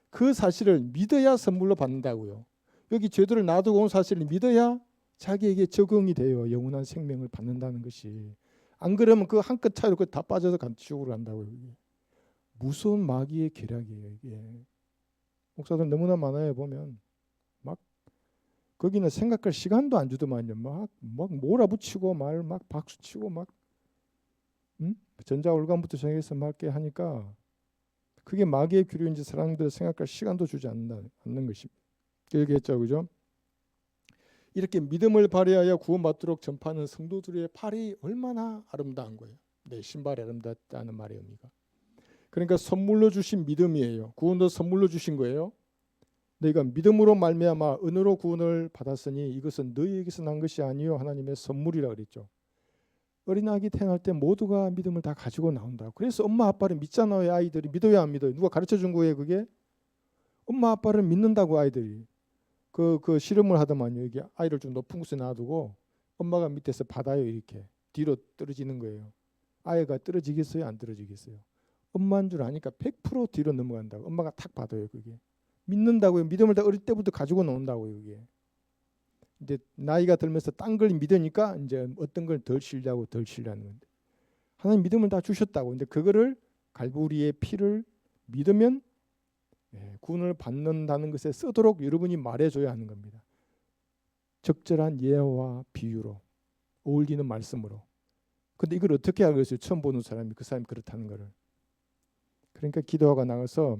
A: 그 사실을 믿어야 선물로 받는다고요. 여기 죄들을 놔두고 온 사실을 믿어야 자기에게 적응이 돼요. 영원한 생명을 받는다는 것이. 안 그러면 그 한 끗 차이로 다 빠져서 지옥으로 간다고요. 이게. 무서운 마귀의 계략이에요. 이게. 목사들 너무나 많아요. 보면 막 거기는 생각할 시간도 안 주더만요. 막 몰아붙이고 막 박수치고 막 전자올감부터 정해서 막 이렇게 하니까 그게 마귀의 규류인지 사람들 생각할 시간도 주지 않는 것입니다. 얘기했죠, 그죠? 이렇게 믿음을 발휘하여 구원받도록 전파하는 성도들의 팔이 얼마나 아름다운 거예요. 네, 신발이 아름답다는 말의 의미가. 그러니까 선물로 주신 믿음이에요. 구원도 선물로 주신 거예요. 너희가 믿음으로 말미암아 은혜로 구원을 받았으니 이것은 너희에게서 난 것이 아니요 하나님의 선물이라 그랬죠. 어린아기 태어날 때 모두가 믿음을 다 가지고 나온다. 그래서 엄마 아빠를 믿잖아요. 아이들이 믿어야 안 믿어요. 누가 가르쳐 준 거예요 그게? 엄마 아빠를 믿는다고 아이들이. 그 실험을 하더만요. 이게 아이를 좀 높은 곳에 놔두고 엄마가 밑에서 받아요. 이렇게 뒤로 떨어지는 거예요. 아이가 떨어지겠어요? 안 떨어지겠어요? 엄마인 줄 아니까 100% 뒤로 넘어간다고. 엄마가 탁 받아요. 그게 믿는다고요. 믿음을 다 어릴 때부터 가지고 나온다고요. 그게 이제 나이가 들면서 딴 걸 믿으니까 이제 어떤 걸 덜 신뢰하고 덜 신뢰하는 건데, 하나님 믿음을 다 주셨다고. 근데 그거를 갈보리의 피를 믿으면 구원을 받는다는 것에 쓰도록 여러분이 말해줘야 하는 겁니다. 적절한 예와 비유로, 어울리는 말씀으로. 근데 이걸 어떻게 알겠어요? 처음 보는 사람이 그 사람이 그렇다는 거를. 그러니까 기도하고 나가서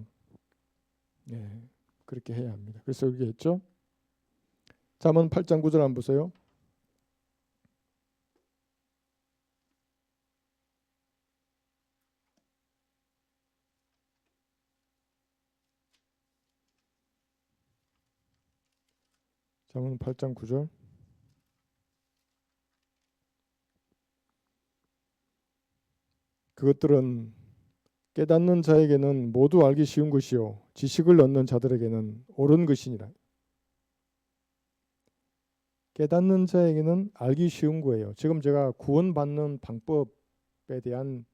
A: 그렇게 해야 합니다. 그래서 여기 했죠. 잠언 8장 9절 한번 보세요. 잠언 8장 9절. 그것들은 깨닫는 자에게는 모두 알기 쉬운 것이요 지식을 얻는 자들에게는 옳은 것이니라. 깨닫는 자에게는 알기 쉬운 거예요. 지금 제가 구원받는 방법에 대한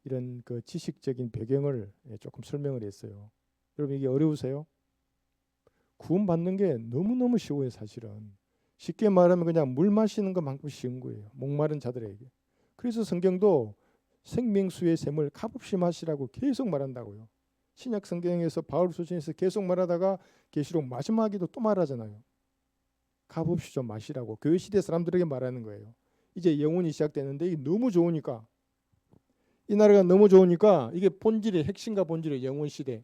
A: 이런 그 지식적인 배경을 조금 설명을 했어요. 여러분 이게 어려우세요? 구원받는 게 너무너무 쉬워요. 사실은 쉽게 말하면 그냥 물 마시는 것만큼 쉬운 거예요. 목마른 자들에게. 그래서 성경도 생명수의 샘을 값없이 마시라고 계속 말한다고요. 신약 성경에서 바울 소신에서 계속 말하다가 계시록 마지막에도 또 말하잖아요. 값없이 좀 마시라고 교회 시대 사람들에게 말하는 거예요. 이제 영혼이 시작되는데 이게 너무 좋으니까, 이 나라가 너무 좋으니까 이게 본질의 핵심과 본질의 영혼 시대,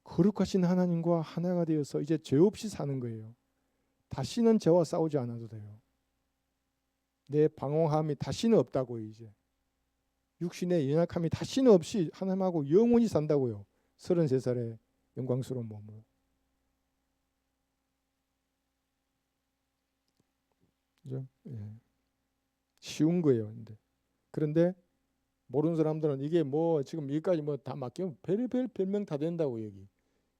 A: 거룩하신 하나님과 하나가 되어서 이제 죄 없이 사는 거예요. 다시는 죄와 싸우지 않아도 돼요. 내 방황함이 다시는 없다고요. 이제 육신의 연약함이 다시는 없이 하나님하고 영원히 산다고요. 33살의 영광스러운 몸으로. 그죠? 쉬운 거예요. 그런데 모르는 사람들은 이게 뭐 지금 여기까지 뭐 다 맡기면 별의별 별명 다 된다고. 여기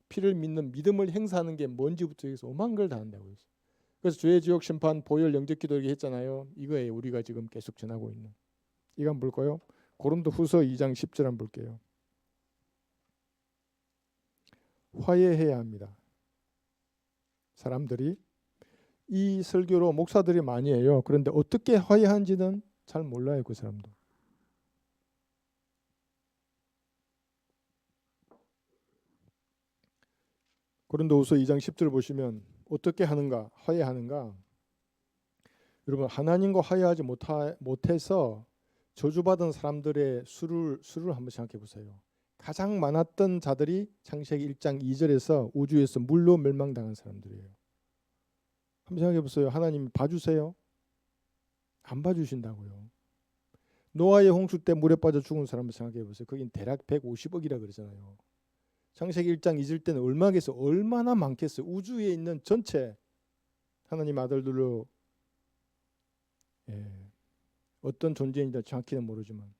A: 피를 믿는 믿음을 행사하는 게 뭔지부터 해서 오만 걸 다 한다고. 그래서 죄, 지옥, 심판, 보혈, 영접기도 이렇게 했잖아요. 이거에 우리가 지금 계속 전하고 있는. 이거 한번 볼까요? 고린도후서 2장 10절 한번 볼게요. 화해해야 합니다. 사람들이 이 설교로 목사들이 많이 해요. 그런데 어떻게 화해하는지는 잘 몰라요. 그 사람도. 고린도후서 2장 10절 보시면 어떻게 하는가, 화해하는가. 여러분 하나님과 화해하지 못해서 저주받은 사람들의 수를 한번 생각해 보세요. 가장 많았던 자들이 창세기 1장 2절에서 우주에서 물로 멸망당한 사람들이에요. 한번 생각해 보세요. 하나님이 봐주세요? 안 봐주신다고요. 노아의 홍수 때 물에 빠져 죽은 사람을 생각해 보세요. 거긴 대략 150억이라 그러잖아요. 창세기 1장 2절 때는 얼마나 많겠어요. 우주에 있는 전체 하나님 아들들로 어떤 존재인지 정확히는 모르지만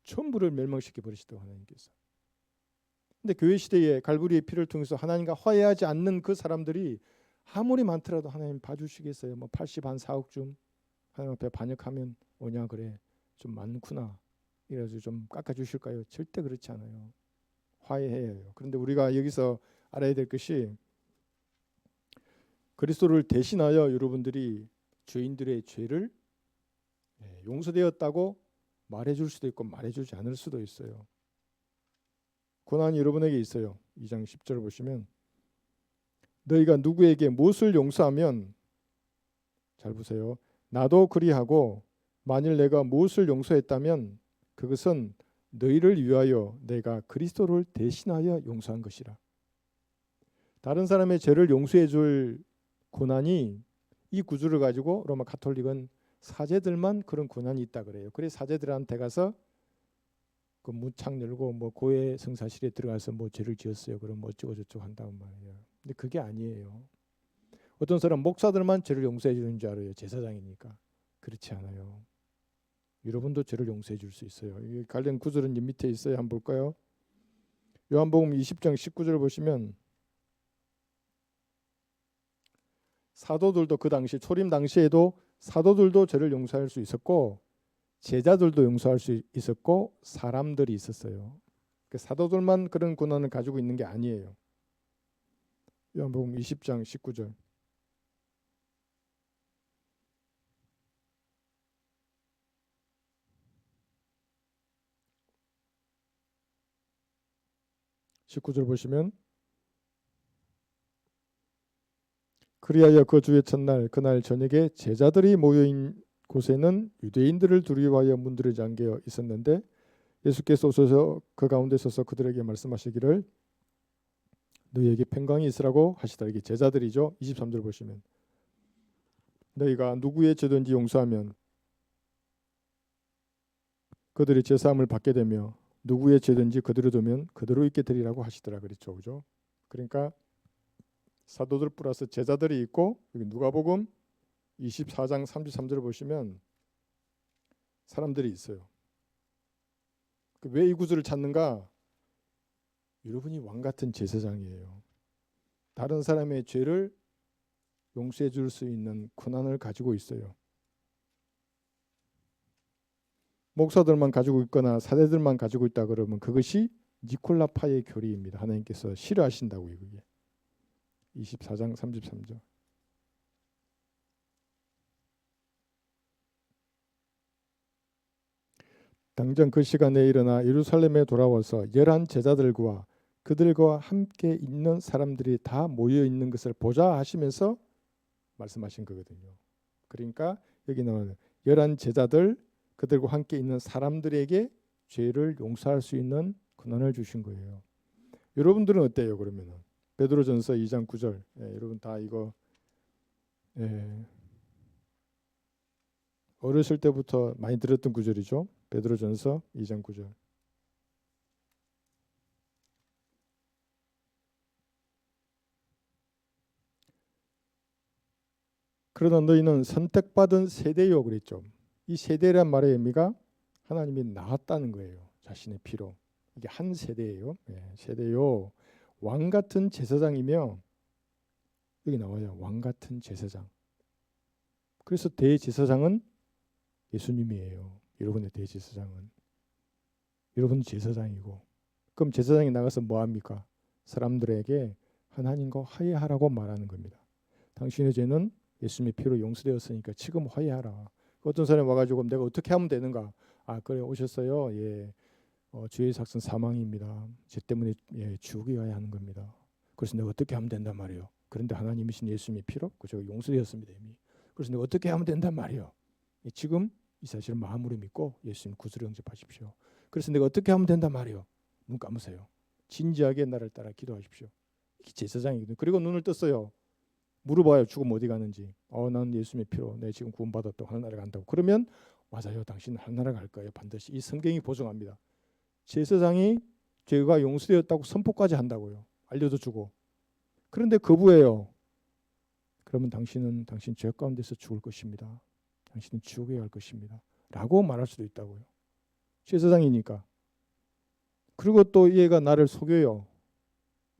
A: 전부를 멸망시켜 버리시더라고요. 하나님께서. 근데 교회 시대에 갈보리의 피를 통해서 하나님과 화해하지 않는 그 사람들이 아무리 많더라도 하나님 봐주시겠어요? 뭐 80한 4억쯤 하나님 앞에 반역하면 오냐 그래. 좀 많구나. 이래가지고 좀 깎아주실까요? 절대 그렇지 않아요. 화해해야 해요. 그런데 우리가 여기서 알아야 될 것이 그리스도를 대신하여 여러분들이 죄인들의 죄를 용서되었다고 말해줄 수도 있고 말해주지 않을 수도 있어요. 고난이 여러분에게 있어요. 2장 10절 보시면 너희가 누구에게 무엇을 용서하면, 잘 보세요. 나도 그리하고 만일 내가 무엇을 용서했다면 그것은 너희를 위하여 내가 그리스도를 대신하여 용서한 것이라. 다른 사람의 죄를 용서해 줄 고난이, 이 구조를 가지고 로마 가톨릭은 사제들만 그런 고난이 있다 그래요. 그래서 사제들한테 가서 그 문창 열고 뭐 고해 성사실에 들어가서 뭐 죄를 지었어요. 그럼 뭐 어쩌고 저쩌고 한다는 말이에요. 근데 그게 아니에요. 어떤 사람 목사들만 죄를 용서해 주는 줄 알아요. 제사장이니까. 그렇지 않아요. 여러분도 죄를 용서해 줄 수 있어요. 이 관련 구절은 이 밑에 있어요. 한번 볼까요? 요한복음 20장 19절을 보시면 사도들도 그 당시 초림 당시에도 사도들도 죄를 용서할 수 있었고 제자들도 용서할 수 있었고 사람들이 있었어요. 그 사도들만 그런 권한을 가지고 있는 게 아니에요. 요한복음 20장 19절. 보시면 그리하여 그 주의 첫날 그날 저녁에 제자들이 모여인 곳에는 유대인들을 두려워하여 문들이 잠겨 있었는데 예수께서 오셔서 그 가운데 서서 그들에게 말씀하시기를 너희에게 평강이 있으라고 하시다. 이게 제자들이죠. 23절 보시면 너희가 누구의 죄든지 용서하면 그들이 제사함을 받게 되며 누구의 죄든지 그대로 두면 그대로 있게 되리라고 하시더라 그랬죠. 그죠? 그러니까 사도들 플러스 제자들이 있고 여기 누가복음 24장 33절을 보시면 사람들이 있어요. 왜 이 구절을 찾는가? 여러분이 왕 같은 제사장이에요. 다른 사람의 죄를 용서해 줄 수 있는 권한을 가지고 있어요. 목사들만 가지고 있거나 사대들만 가지고 있다 그러면 그것이 니콜라파의 교리입니다. 하나님께서 싫어하신다고요. 그게 24장 33절. 당장 그 시간에 일어나 예루살렘에 돌아와서 11 제자들과 그들과 함께 있는 사람들이 다 모여 있는 것을 보자 하시면서 말씀하신 거거든요. 그러니까 여기 나오는 11 제자들 그들과 함께 있는 사람들에게 죄를 용서할 수 있는 권한을 주신 거예요. 여러분들은 어때요? 그러면은 베드로전서 2장 9절. 여러분 다 이거 어렸을 때부터 많이 들었던 구절이죠. 베드로전서 2장 9절. 그러나 너희는 선택받은 세대요 그랬죠. 이 세대란 말의 의미가 하나님이 낳았다는 거예요. 자신의 피로. 이게 한 세대예요. 세대요. 왕 같은 제사장이며 여기 나와요. 왕 같은 제사장. 그래서 대제사장은 예수님이에요. 여러분의 대제사장은. 여러분 제사장이고. 그럼 제사장이 나가서 뭐 합니까? 사람들에게 하나님과 화해하라고 말하는 겁니다. 당신의 죄는 예수님의 피로 용서되었으니까 지금 화해하라. 어떤 사람이 와가지고 내가 어떻게 하면 되는가? 아 그래 오셨어요. 예, 죄의 삭은 사망입니다. 죄 때문에 지옥에 가야 하는 겁니다. 그래서 내가 어떻게 하면 된단 말이에요. 그런데 하나님이신 예수님의 피로 그 죄가 용서되었습니다 이미. 그래서 내가 어떻게 하면 된단 말이에요. 지금 이 사실을 마음으로 믿고 예수님 구주로 영접하십시오. 그래서 내가 어떻게 하면 된단 말이에요. 눈 감으세요. 진지하게 나를 따라 기도하십시오. 이게 제사장이거든요. 그리고 눈을 떴어요. 물어봐요. 죽음 어디 가는지. 난 예수님의 피로 내 지금 구원받았다고 하늘나라 간다고. 그러면 맞아요. 당신은 하늘나라 갈 거예요. 반드시. 이 성경이 보증합니다. 제사장이 죄가 용서되었다고 선포까지 한다고요. 알려도 주고. 그런데 거부해요. 그러면 당신은 당신 죄 가운데서 죽을 것입니다. 당신은 지옥에 갈 것입니다. 라고 말할 수도 있다고요. 제사장이니까. 그리고 또 얘가 나를 속여요.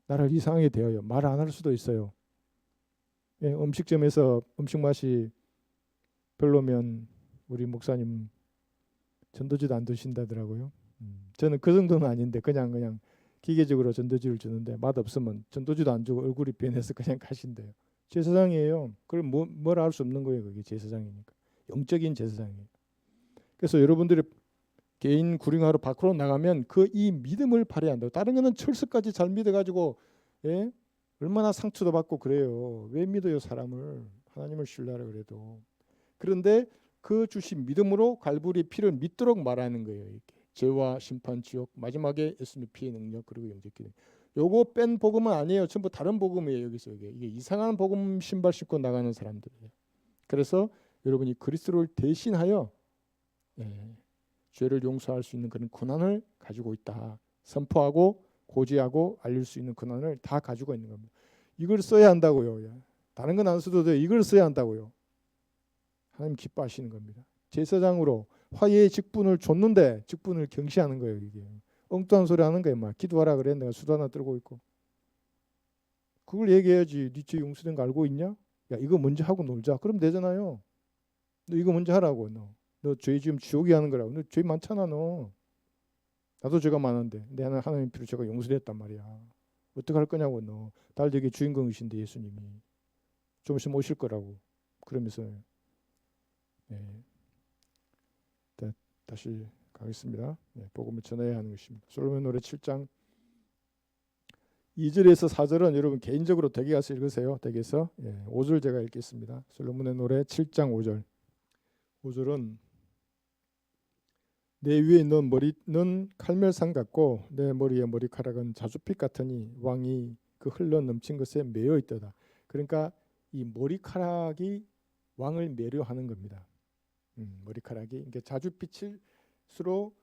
A: 나를 이상하게 대해요. 말 안 할 수도 있어요. 음식점에서 음식 맛이 별로면 우리 목사님 전도지도 안 드신다더라고요. 저는 그 정도는 아닌데 그냥 기계적으로 전도지를 주는데 맛없으면 전도지도 안 주고 얼굴이 변해서 그냥 가신대요. 제사장이에요. 그럼 뭐라 할 수 없는 거예요. 그게 제사장이니까. 영적인 제사장이에요. 그래서 여러분들이 개인 구령하러 밖으로 나가면 그 이 믿음을 발휘한다고. 다른 거는 철수까지 잘 믿어가지고 얼마나 상처도 받고 그래요. 왜 믿어요 사람을. 하나님을 신뢰하라 그래도. 그런데 그 주신 믿음으로 갈보리 피를 믿도록 말하는 거예요. 이렇게. 죄와 심판, 지옥, 마지막에 예수님의 피의 능력 그리고 영접기. 요거 뺀 복음은 아니에요. 전부 다른 복음이에요. 여기서 이게 이상한 복음 신발 신고 나가는 사람들이에요. 그래서 여러분이 그리스도를 대신하여 죄를 용서할 수 있는 그런 권한을 가지고 있다. 선포하고 고지하고 알릴 수 있는 권한을 다 가지고 있는 겁니다. 이걸 써야 한다고요. 다른 건 안 써도 돼요. 이걸 써야 한다고요. 하나님 기뻐하시는 겁니다. 제사장으로 화해의 직분을 줬는데 직분을 경시하는 거예요. 이게 엉뚱한 소리 하는 거예요. 막 기도하라 그래. 내가 수도 하나 들고 있고. 그걸 얘기해야지. 네 죄 용서된 거 알고 있냐? 야, 이거 먼저 하고 놀자. 그럼 되잖아요. 너 이거 먼저 하라고. 너 죄 지금 지옥이 하는 거라고. 너 죄 많잖아 너. 나도 죄가 많은데 내 하나님 피로 제가 용서됐단 말이야. 어떻게 할 거냐고 너. 달되게 주인공이신데 예수님이 좀 있으면 오실 거라고. 그러면서 네. 다시 가겠습니다. 네, 복음을 전해야 하는 것입니다. 솔로몬 노래 7장 2절에서 4절은 여러분 개인적으로 댁에 가서 읽으세요. 댁에서 5절 제가 읽겠습니다. 솔로몬의 노래 7장 5절. 5절은 내 위에 넌 칼멜상 같고 내 머리의 머리카락은 자주빛 같으니 왕이 그 흘러 넘친 것에 매여 있도다. 그러니까 이 머리카락이 왕을 매료하는 겁니다. 머리카락이 그러니까 자주빛으로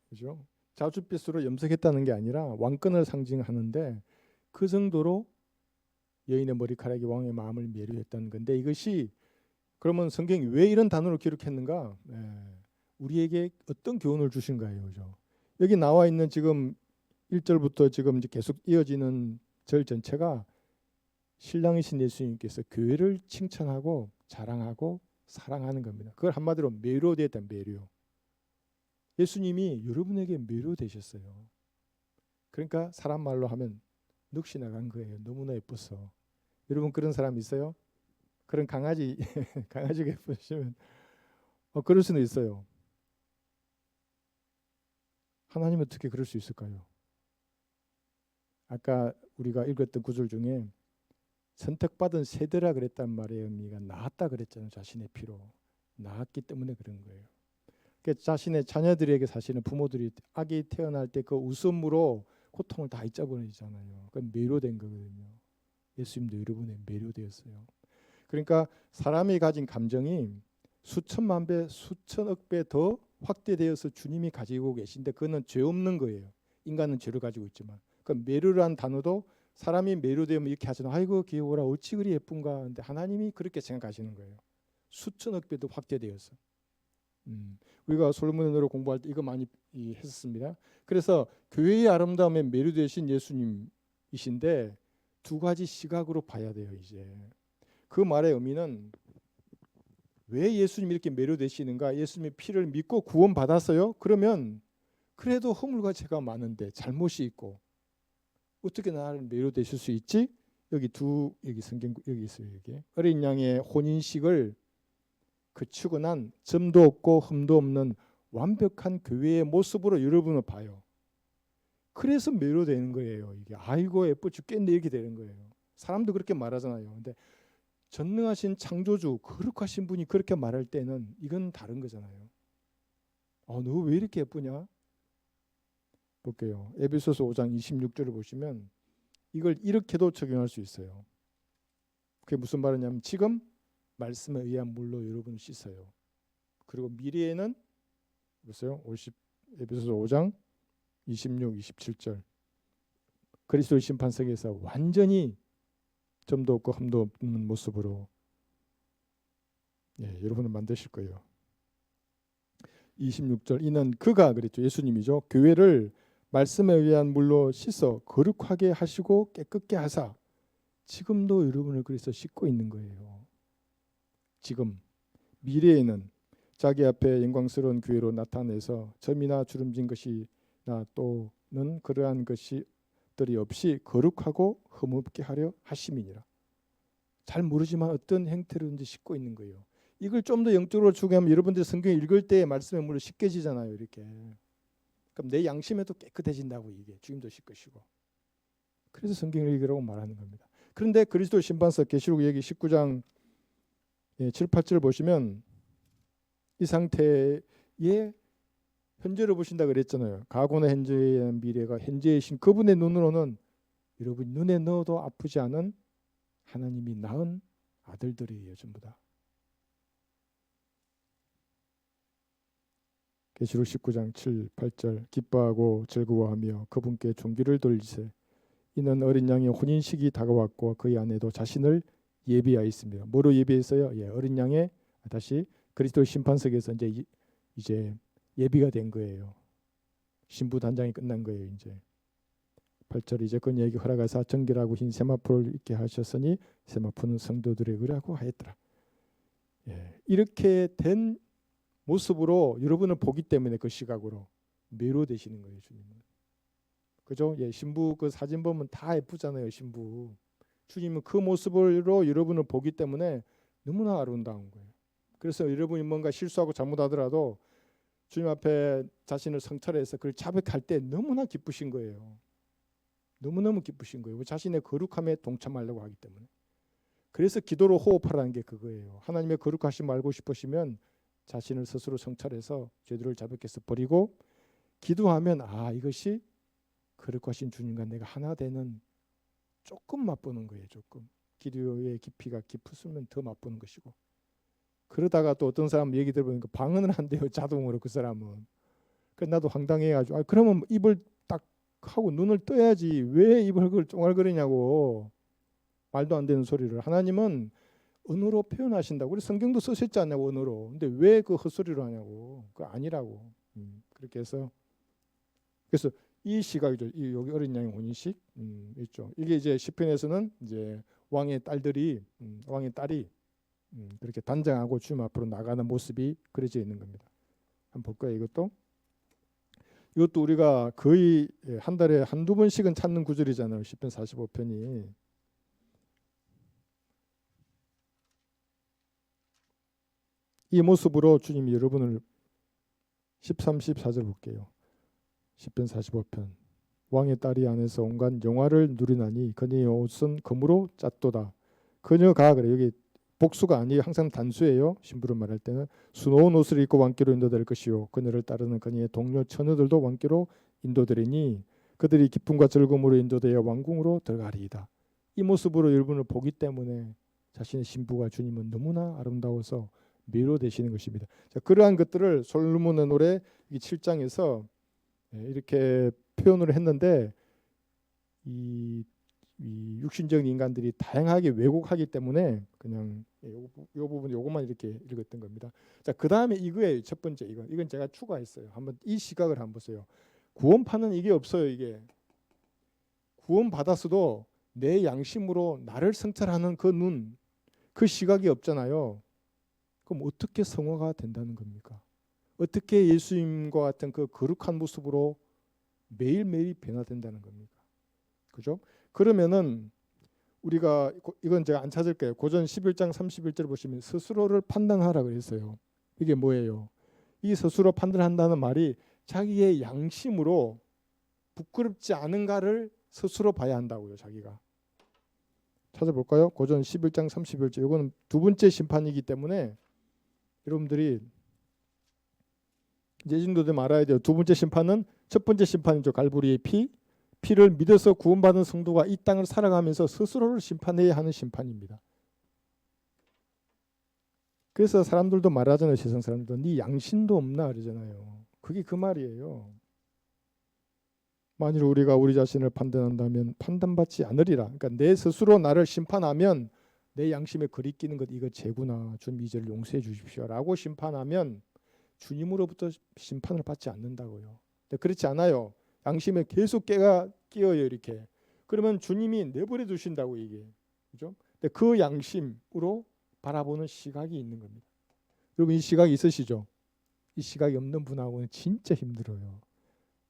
A: 그죠? 자주빛으로 염색했다는 게 아니라 왕권을 상징하는데 그 정도로 여인의 머리카락이 왕의 마음을 매료했다는 건데 이것이 그러면 성경이 왜 이런 단어로 기록했는가? 우리에게 어떤 교훈을 주신가요, 그죠? 여기 나와 있는 지금 1절부터 지금 이제 계속 이어지는 절 전체가 신랑이신 예수님께서 교회를 칭찬하고 자랑하고 사랑하는 겁니다. 그걸 한마디로 매료되었다, 매료. 예수님이 여러분에게 매료되셨어요. 그러니까 사람 말로 하면 넋이 나간 거예요. 너무나 예뻐서. 여러분 그런 사람 있어요? 그런 강아지 강아지가 예쁘시면 그럴 수는 있어요. 하나님은 어떻게 그럴 수 있을까요? 아까 우리가 읽었던 구절 중에 선택받은 세대라 그랬단 말의 의미가 낳았다 그랬잖아요. 자신의 피로 낳았기 때문에 그런 거예요. 그러니까 자신의 자녀들에게 사실은 부모들이 아기 태어날 때 그 웃음으로 고통을 다 잊어버리잖아요. 그건 매료된 거거든요. 예수님도 여러분에 매료되었어요. 그러니까 사람이 가진 감정이 수천만 배, 수천억 배 더 확대되어서 주님이 가지고 계신데 그거는 죄 없는 거예요. 인간은 죄를 가지고 있지만. 그 매료라는 단어도 사람이 매료되면 이렇게 하잖아요. 아이고 귀여워라 어찌 그리 예쁜가. 근데 하나님이 그렇게 생각하시는 거예요. 수천억 배 더 확대되어서. 우리가 솔로몬의 노래 공부할 때 이거 많이 했었습니다. 그래서 교회의 아름다움에 매료되신 예수님이신데 두 가지 시각으로 봐야 돼요. 이제 그 말의 의미는 왜 예수님이 이렇게 매료되시는가? 예수님의 피를 믿고 구원받았어요? 그러면 그래도 허물과 죄가 많은데 잘못이 있고 어떻게 나를 매료되실 수 있지? 여기 성경 여기 있어요. 여기 어린 양의 혼인식을 그치고 난 점도 없고 흠도 없는 완벽한 교회의 모습으로 여러분을 봐요. 그래서 매료되는 거예요. 이게 아이고 예뻐 죽겠네 이렇게 되는 거예요. 사람도 그렇게 말하잖아요. 근데 전능하신 창조주 거룩하신 분이 그렇게 말할 때는 이건 다른 거잖아요. 너 왜 이렇게 예쁘냐? 볼게요. 에베소서 5장 26절을 보시면 이걸 이렇게도 적용할 수 있어요. 그게 무슨 말이냐면 지금 말씀에 의한 물로 여러분을 씻어요. 그리고 미래에는 보세요. 에베소서 5장 26, 27절 그리스도의 심판석에서 완전히 점도 없고 흠도 없는 모습으로 여러분을 만드실 거예요. 26절 이는 그가 그랬죠. 예수님이죠. 교회를 말씀에 의한 물로 씻어 거룩하게 하시고 깨끗게 하사 지금도 여러분을 그래서 씻고 있는 거예요. 지금 미래에는 자기 앞에 영광스러운 교회로 나타내서 점이나 주름진 것이나 또는 그러한 것들이 없이 거룩하고 흠없게 하려 하심이니라. 잘 모르지만 어떤 행태로든지 씻고 있는 거예요. 이걸 좀 더 영적으로 추구하면 여러분들 성경 읽을 때 말씀의 물을 씻겨지잖아요. 이렇게. 그럼 내 양심에도 깨끗해진다고 이게 주님도 씻으시고. 그래서 성경을 읽으라고 말하는 겁니다. 그런데 그리스도 심판석 계시록 얘기 19장 7, 8절 보시면 이 상태의 현재를 보신다 그랬잖아요. 과거나 현재의 미래가 현재이신 그분의 눈으로는 여러분 눈에 넣어도 아프지 않은 하나님이 낳은 아들들이에요. 전부 다. 계시록 19장 7, 8절 기뻐하고 즐거워하며 그분께 존귀를 돌리세. 이는 어린 양의 혼인식이 다가왔고 그의 아내도 자신을 예비하였습니다. 뭐로 예비했어요? 예, 어린 양의 다시 그리스도 심판석에서 이제 예비가 된 거예요. 신부 단장이 끝난 거예요. 이제 8절 이제 그녀에게 허락하사 정결하고 흰 세마포를 입게 하셨으니 세마포는 성도들의 의라고 하였더라. 예, 이렇게 된 모습으로 여러분을 보기 때문에 그 시각으로 매료되시는 거예요, 주님은. 그죠? 예, 신부 그 사진 보면 다 예쁘잖아요, 신부. 주님은 그 모습으로 여러분을 보기 때문에 너무나 아름다운 거예요. 그래서 여러분이 뭔가 실수하고 잘못하더라도 주님 앞에 자신을 성찰해서 그걸 자백할 때 너무나 기쁘신 거예요. 너무너무 기쁘신 거예요. 자신의 거룩함에 동참하려고 하기 때문에. 그래서 기도로 호흡하라는 게 그거예요. 하나님의 거룩하심 알고 싶으시면 자신을 스스로 성찰해서 죄들을 자백해서 버리고 기도하면 이것이 거룩하신 주님과 내가 하나 되는 조금 맛보는 거예요. 조금. 기도의 깊이가 깊으면 더 맛보는 것이고. 그러다가 또 어떤 사람 얘기 들어보니까 방언을 한대요. 자동으로 그 사람은. 그래서 나도 황당해가지고 그러면 입을 딱 하고 눈을 떠야지 왜 입을 그걸 쫑알거리냐고. 말도 안 되는 소리를. 하나님은 언어로 표현하신다고. 우리 성경도 쓰셨지 않냐고 언어로. 근데 왜 그 헛소리로 하냐고. 그거 아니라고. 그렇게 해서 그래서 이 시각이죠. 이 여기 어린 양의 혼인식 있죠. 이게 이제 시편에서는 이제 왕의 딸들이 왕의 딸이 그렇게 단장하고 주님 앞으로 나가는 모습이 그려져 있는 겁니다. 한번 볼까요? 이것도 우리가 거의 한 달에 한두 번씩은 찾는 구절이잖아요. 시편 45편이. 이 모습으로 주님이 여러분을 13, 14절 볼게요. 시편 45편. 왕의 딸이 안에서 온갖 영화를 누리나니 그녀의 옷은 금으로 짰도다. 그녀가 그래. 여기 복수가 아니에요. 항상 단수예요. 신부를 말할 때는 수놓은 옷을 입고 왕께로 인도될 것이요 그녀를 따르는 그녀의 동료 처녀들도 왕께로 인도되리니 그들이 기쁨과 즐거움으로 인도되어 왕궁으로 들어가리이다. 이 모습으로 여러분을 보기 때문에 자신의 신부가 주님은 너무나 아름다워서 매료되시는 것입니다. 자, 그러한 것들을 솔로몬의 노래 7장에서 이렇게 표현을 했는데 이 육신적인 인간들이 다양하게 왜곡하기 때문에 그냥 요 부분 요것만 이렇게 읽었던 겁니다. 자, 그다음에 이거예요. 첫 번째 이건 제가 추가했어요. 한번 이 시각을 한번 보세요. 구원파는 이게 없어요. 이게 구원 받았어도 내 양심으로 나를 성찰하는 그 눈, 그 시각이 없잖아요. 그럼 어떻게 성화가 된다는 겁니까? 어떻게 예수님과 같은 그 거룩한 모습으로 매일매일 변화된다는 겁니까? 그죠? 그러면은 우리가 이건 제가 안 찾을게요. 고전 11장 31절 보시면 스스로를 판단하라 그랬어요. 이게 뭐예요? 이 스스로 판단한다는 말이 자기의 양심으로 부끄럽지 않은가를 스스로 봐야 한다고요. 자기가. 찾아볼까요? 고전 11장 31절. 이거는 두 번째 심판이기 때문에 여러분들이 이제 이 정도 되면 알아야 돼요. 두 번째 심판은 첫 번째 심판이죠. 갈보리의 피를 믿어서 구원받은 성도가 이 땅을 살아가면서 스스로를 심판해야 하는 심판입니다. 그래서 사람들도 말하잖아요. 세상 사람들도 네 양심도 없나 그러잖아요. 그게 그 말이에요. 만일 우리가 우리 자신을 판단한다면 판단받지 않으리라. 그러니까 내 스스로 나를 심판하면 내 양심에 거리끼는 것 이거 죄구나. 주님 이제를 용서해 주십시오라고 심판하면 주님으로부터 심판을 받지 않는다고요. 근데 그렇지 않아요. 양심에 계속 끼어요 이렇게. 그러면 주님이 내버려 두신다고 이게. 그죠? 근데 그 양심으로 바라보는 시각이 있는 겁니다. 여러분 이 시각이 있으시죠? 이 시각이 없는 분하고는 진짜 힘들어요.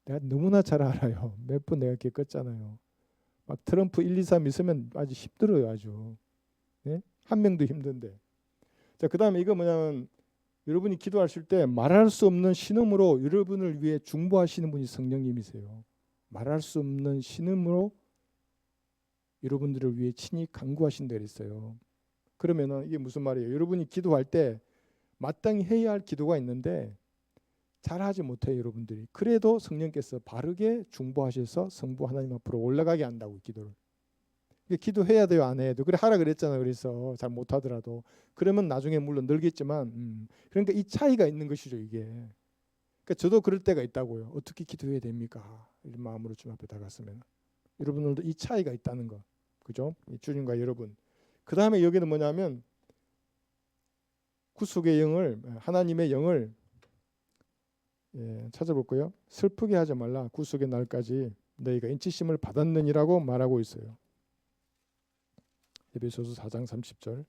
A: 내가 너무나 잘 알아요. 몇 번 내가 겪었잖아요. 막 트럼프 1, 2, 3 있으면 아주 힘들어요. 아주. 네? 한 명도 힘든데. 자, 그다음에 이거 뭐냐면 여러분이 기도하실 때 말할 수 없는 신음으로 여러분을 위해 중보하시는 분이 성령님이세요. 말할 수 없는 신음으로 여러분들을 위해 친히 간구하신다 그랬어요. 그러면은 이게 무슨 말이에요? 여러분이 기도할 때 마땅히 해야 할 기도가 있는데 잘하지 못해요, 여러분들이. 그래도 성령께서 바르게 중보하셔서 성부 하나님 앞으로 올라가게 한다고 기도를. 기도해야 돼요, 안 해도. 그래 하라 그랬잖아요. 그래서 잘 못하더라도 그러면 나중에 물론 늘겠지만 그러니까 이 차이가 있는 것이죠, 이게. 그러니까 그러니까 저도 그럴 때가 있다고요. 어떻게 기도해야 됩니까? 이런 마음으로 주님 앞에 다갔으면 여러분들도 이 차이가 있다는 거, 그죠? 이 주님과 여러분. 그 다음에 여기는 뭐냐면 구속의 영을 하나님의 영을 찾아볼까요? 슬프게 하지 말라. 구속의 날까지 너희가 인치심을 받았느니라고 말하고 있어요. 에베소서 4장 30절.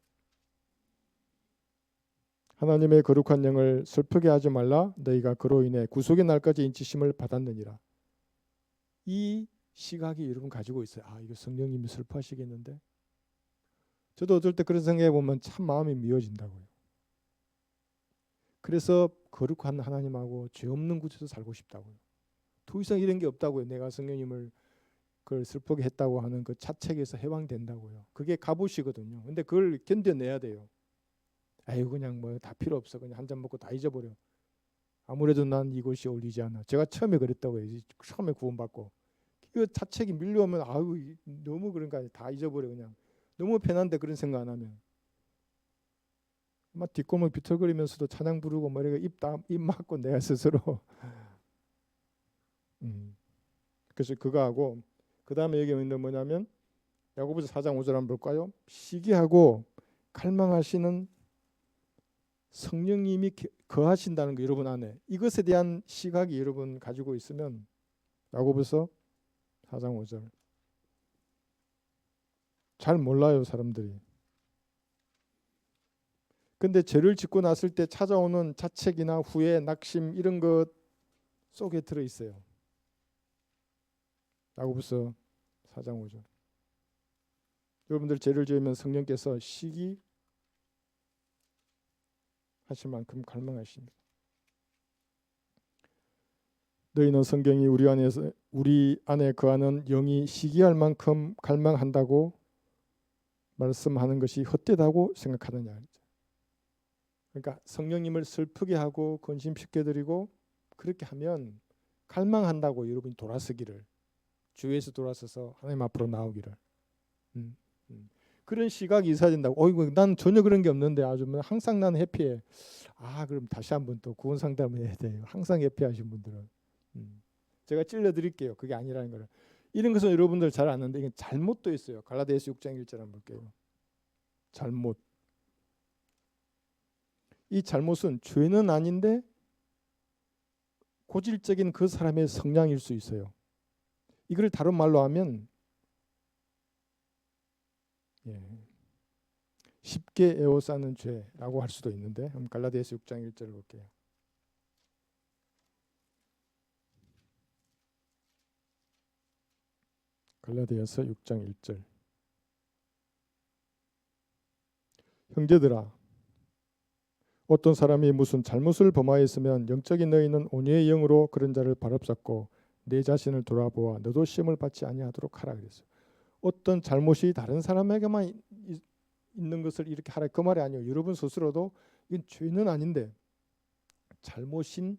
A: 하나님의 거룩한 영을 슬프게 하지 말라. 너희가 그로 인해 구속의 날까지 인치심을 받았느니라. 이 시각이 여러분 가지고 있어요. 아, 이거 성령님이 슬퍼하시겠는데? 저도 어떨 때 그런 생각해 보면 참 마음이 미어진다고요. 그래서 거룩한 하나님하고 죄 없는 곳에서 살고 싶다고요. 더 이상 이런 게 없다고요. 내가 성령님을 그걸 슬프게 했다고 하는 그 자책에서 해방된다고요. 그게 갑옷이거든요. 근데 그걸 견뎌내야 돼요. 아이고 그냥 뭐 다 필요 없어. 그냥 한 잔 먹고 다 잊어버려. 아무래도 난 이것이 어울리지 않아. 제가 처음에 그랬다고요. 처음에 구원받고. 그 자책이 밀려오면 아우 너무 그런가 다 잊어버려 그냥. 너무 편한데 그런 생각 안 하면. 막 뒷골목 비틀거리면서도 찬양 부르고 머리가 입 막고 내가 스스로. 그래서 그거 하고 그 다음에 여기 있는 뭐냐면 야고보서 4장 5절 한번 볼까요? 시기하고 갈망하시는 성령님이 거하신다는 거 여러분 안에 이것에 대한 시각이 여러분 가지고 있으면 야고보서 4장 5절 잘 몰라요 사람들이. 근데 죄를 짓고 났을 때 찾아오는 자책이나 후회, 낙심 이런 것 속에 들어 있어요. 야고보서 4장 5절. 여러분들 죄를 지으면 성령께서 시기 하실 만큼 갈망하십니다. 너희는 성경이 우리 안에 거하는 영이 시기할 만큼 갈망한다고 말씀하는 것이 헛되다고 생각하느냐. 그러니까 성령님을 슬프게 하고 근심시켜 드리고 그렇게 하면 갈망한다고 여러분이 돌아서기를 주위에서 돌아서서 하나님 앞으로 나오기를 그런 시각이 있어야 된다고. 어이구 난 전혀 그런 게 없는데 아주 항상 난 해피해. 아 그럼 다시 한번 또 구원 상담을 해야 돼요. 항상 해피하신 분들은 제가 찔러 드릴게요. 그게 아니라는 거를. 이런 것은 여러분들 잘 아는데 이게 잘못도 있어요. 갈라디아서 6장 1절 한번 볼게요. 잘못. 이 잘못은 죄는 아닌데 고질적인 그 사람의 성향일 수 있어요. 이걸 다른 말로 하면 쉽게 에워싸는 죄라고 할 수도 있는데 한번 갈라디아서 6장 1절을 볼게요. 갈라디아서 6장 1절. 형제들아 어떤 사람이 무슨 잘못을 범하였으면 영적인 너희는 온유의 영으로 그런 자를 바롭잡고 내 자신을 돌아보아 너도 시험을 받지 아니하도록 하라 그랬어요. 어떤 잘못이 다른 사람에게만 있는 것을 이렇게 하라 그 말이 아니에요. 여러분 스스로도 이건 죄는 아닌데 잘못인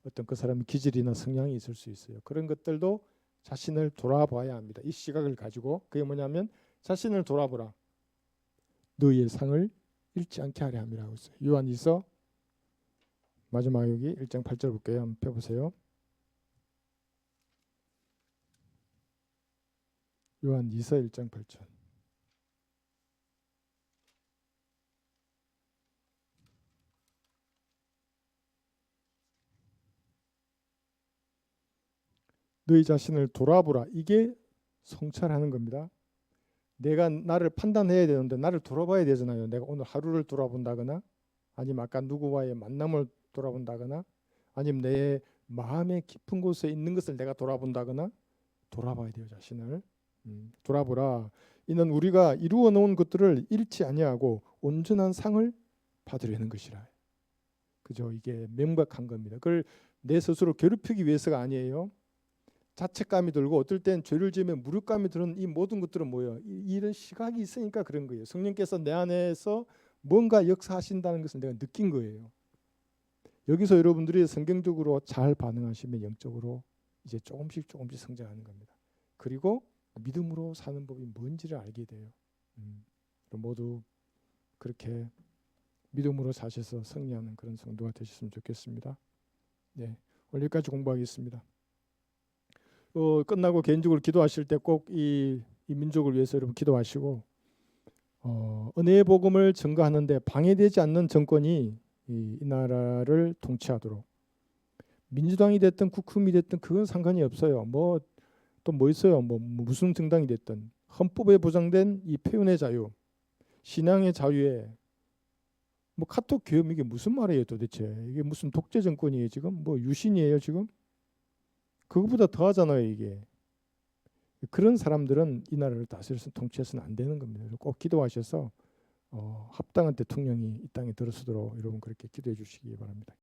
A: 어떤 그 사람의 기질이나 성향이 있을 수 있어요. 그런 것들도 자신을 돌아봐야 합니다. 이 시각을 가지고 그게 뭐냐면 자신을 돌아보라. 너희의 상을 잃지 않게 하려 함이라고 했어요. 요한일서 마지막 여기 1장 8절 볼게요. 한번 펴보세요. 요한일서 1장 8절. 너희 자신을 돌아보라. 이게 성찰하는 겁니다. 내가 나를 판단해야 되는데 나를 돌아봐야 되잖아요. 내가 오늘 하루를 돌아본다거나 아니면 아까 누구와의 만남을 돌아본다거나 아니면 내 마음의 깊은 곳에 있는 것을 내가 돌아본다거나 돌아봐야 돼요. 자신을 돌아보라. 이는 우리가 이루어 놓은 것들을 잃지 아니하고 온전한 상을 받으려는 것이라. 그죠? 이게 명백한 겁니다. 그걸 내 스스로 괴롭히기 위해서가 아니에요. 자책감이 들고 어떨 땐 죄를 지으면 무력감이 드는 이 모든 것들은 뭐예요? 이런 시각이 있으니까 그런 거예요. 성령께서 내 안에서 뭔가 역사하신다는 것을 내가 느낀 거예요. 여기서 여러분들이 성경적으로 잘 반응하시면 영적으로 이제 조금씩 성장하는 겁니다. 그리고 믿음으로 사는 법이 뭔지를 알게 돼요. 모두 그렇게 믿음으로 사셔서 승리하는 그런 성도가 되셨으면 좋겠습니다. 네, 오늘 여기까지 공부하겠습니다. 끝나고 개인적으로 기도하실 때 꼭 이 민족을 위해서 여러분 기도하시고 은혜의 복음을 증거하는데 방해되지 않는 정권이 이 나라를 통치하도록 민주당이 됐든 국힘이 됐든 그건 상관이 없어요. 뭐 또 뭐 있어요. 뭐 무슨 정당이 됐든 헌법에 보장된 이 표현의 자유, 신앙의 자유에 뭐 카톡 계엄 이게 무슨 말이에요 도대체? 이게 무슨 독재 정권이에요 지금? 뭐 유신이에요 지금? 그거보다 더하잖아요 이게. 그런 사람들은 이 나라를 다스려서 통치해서는 안 되는 겁니다. 꼭 기도하셔서 합당한 대통령이 이 땅에 들어서도록 여러분 그렇게 기도해 주시기 바랍니다.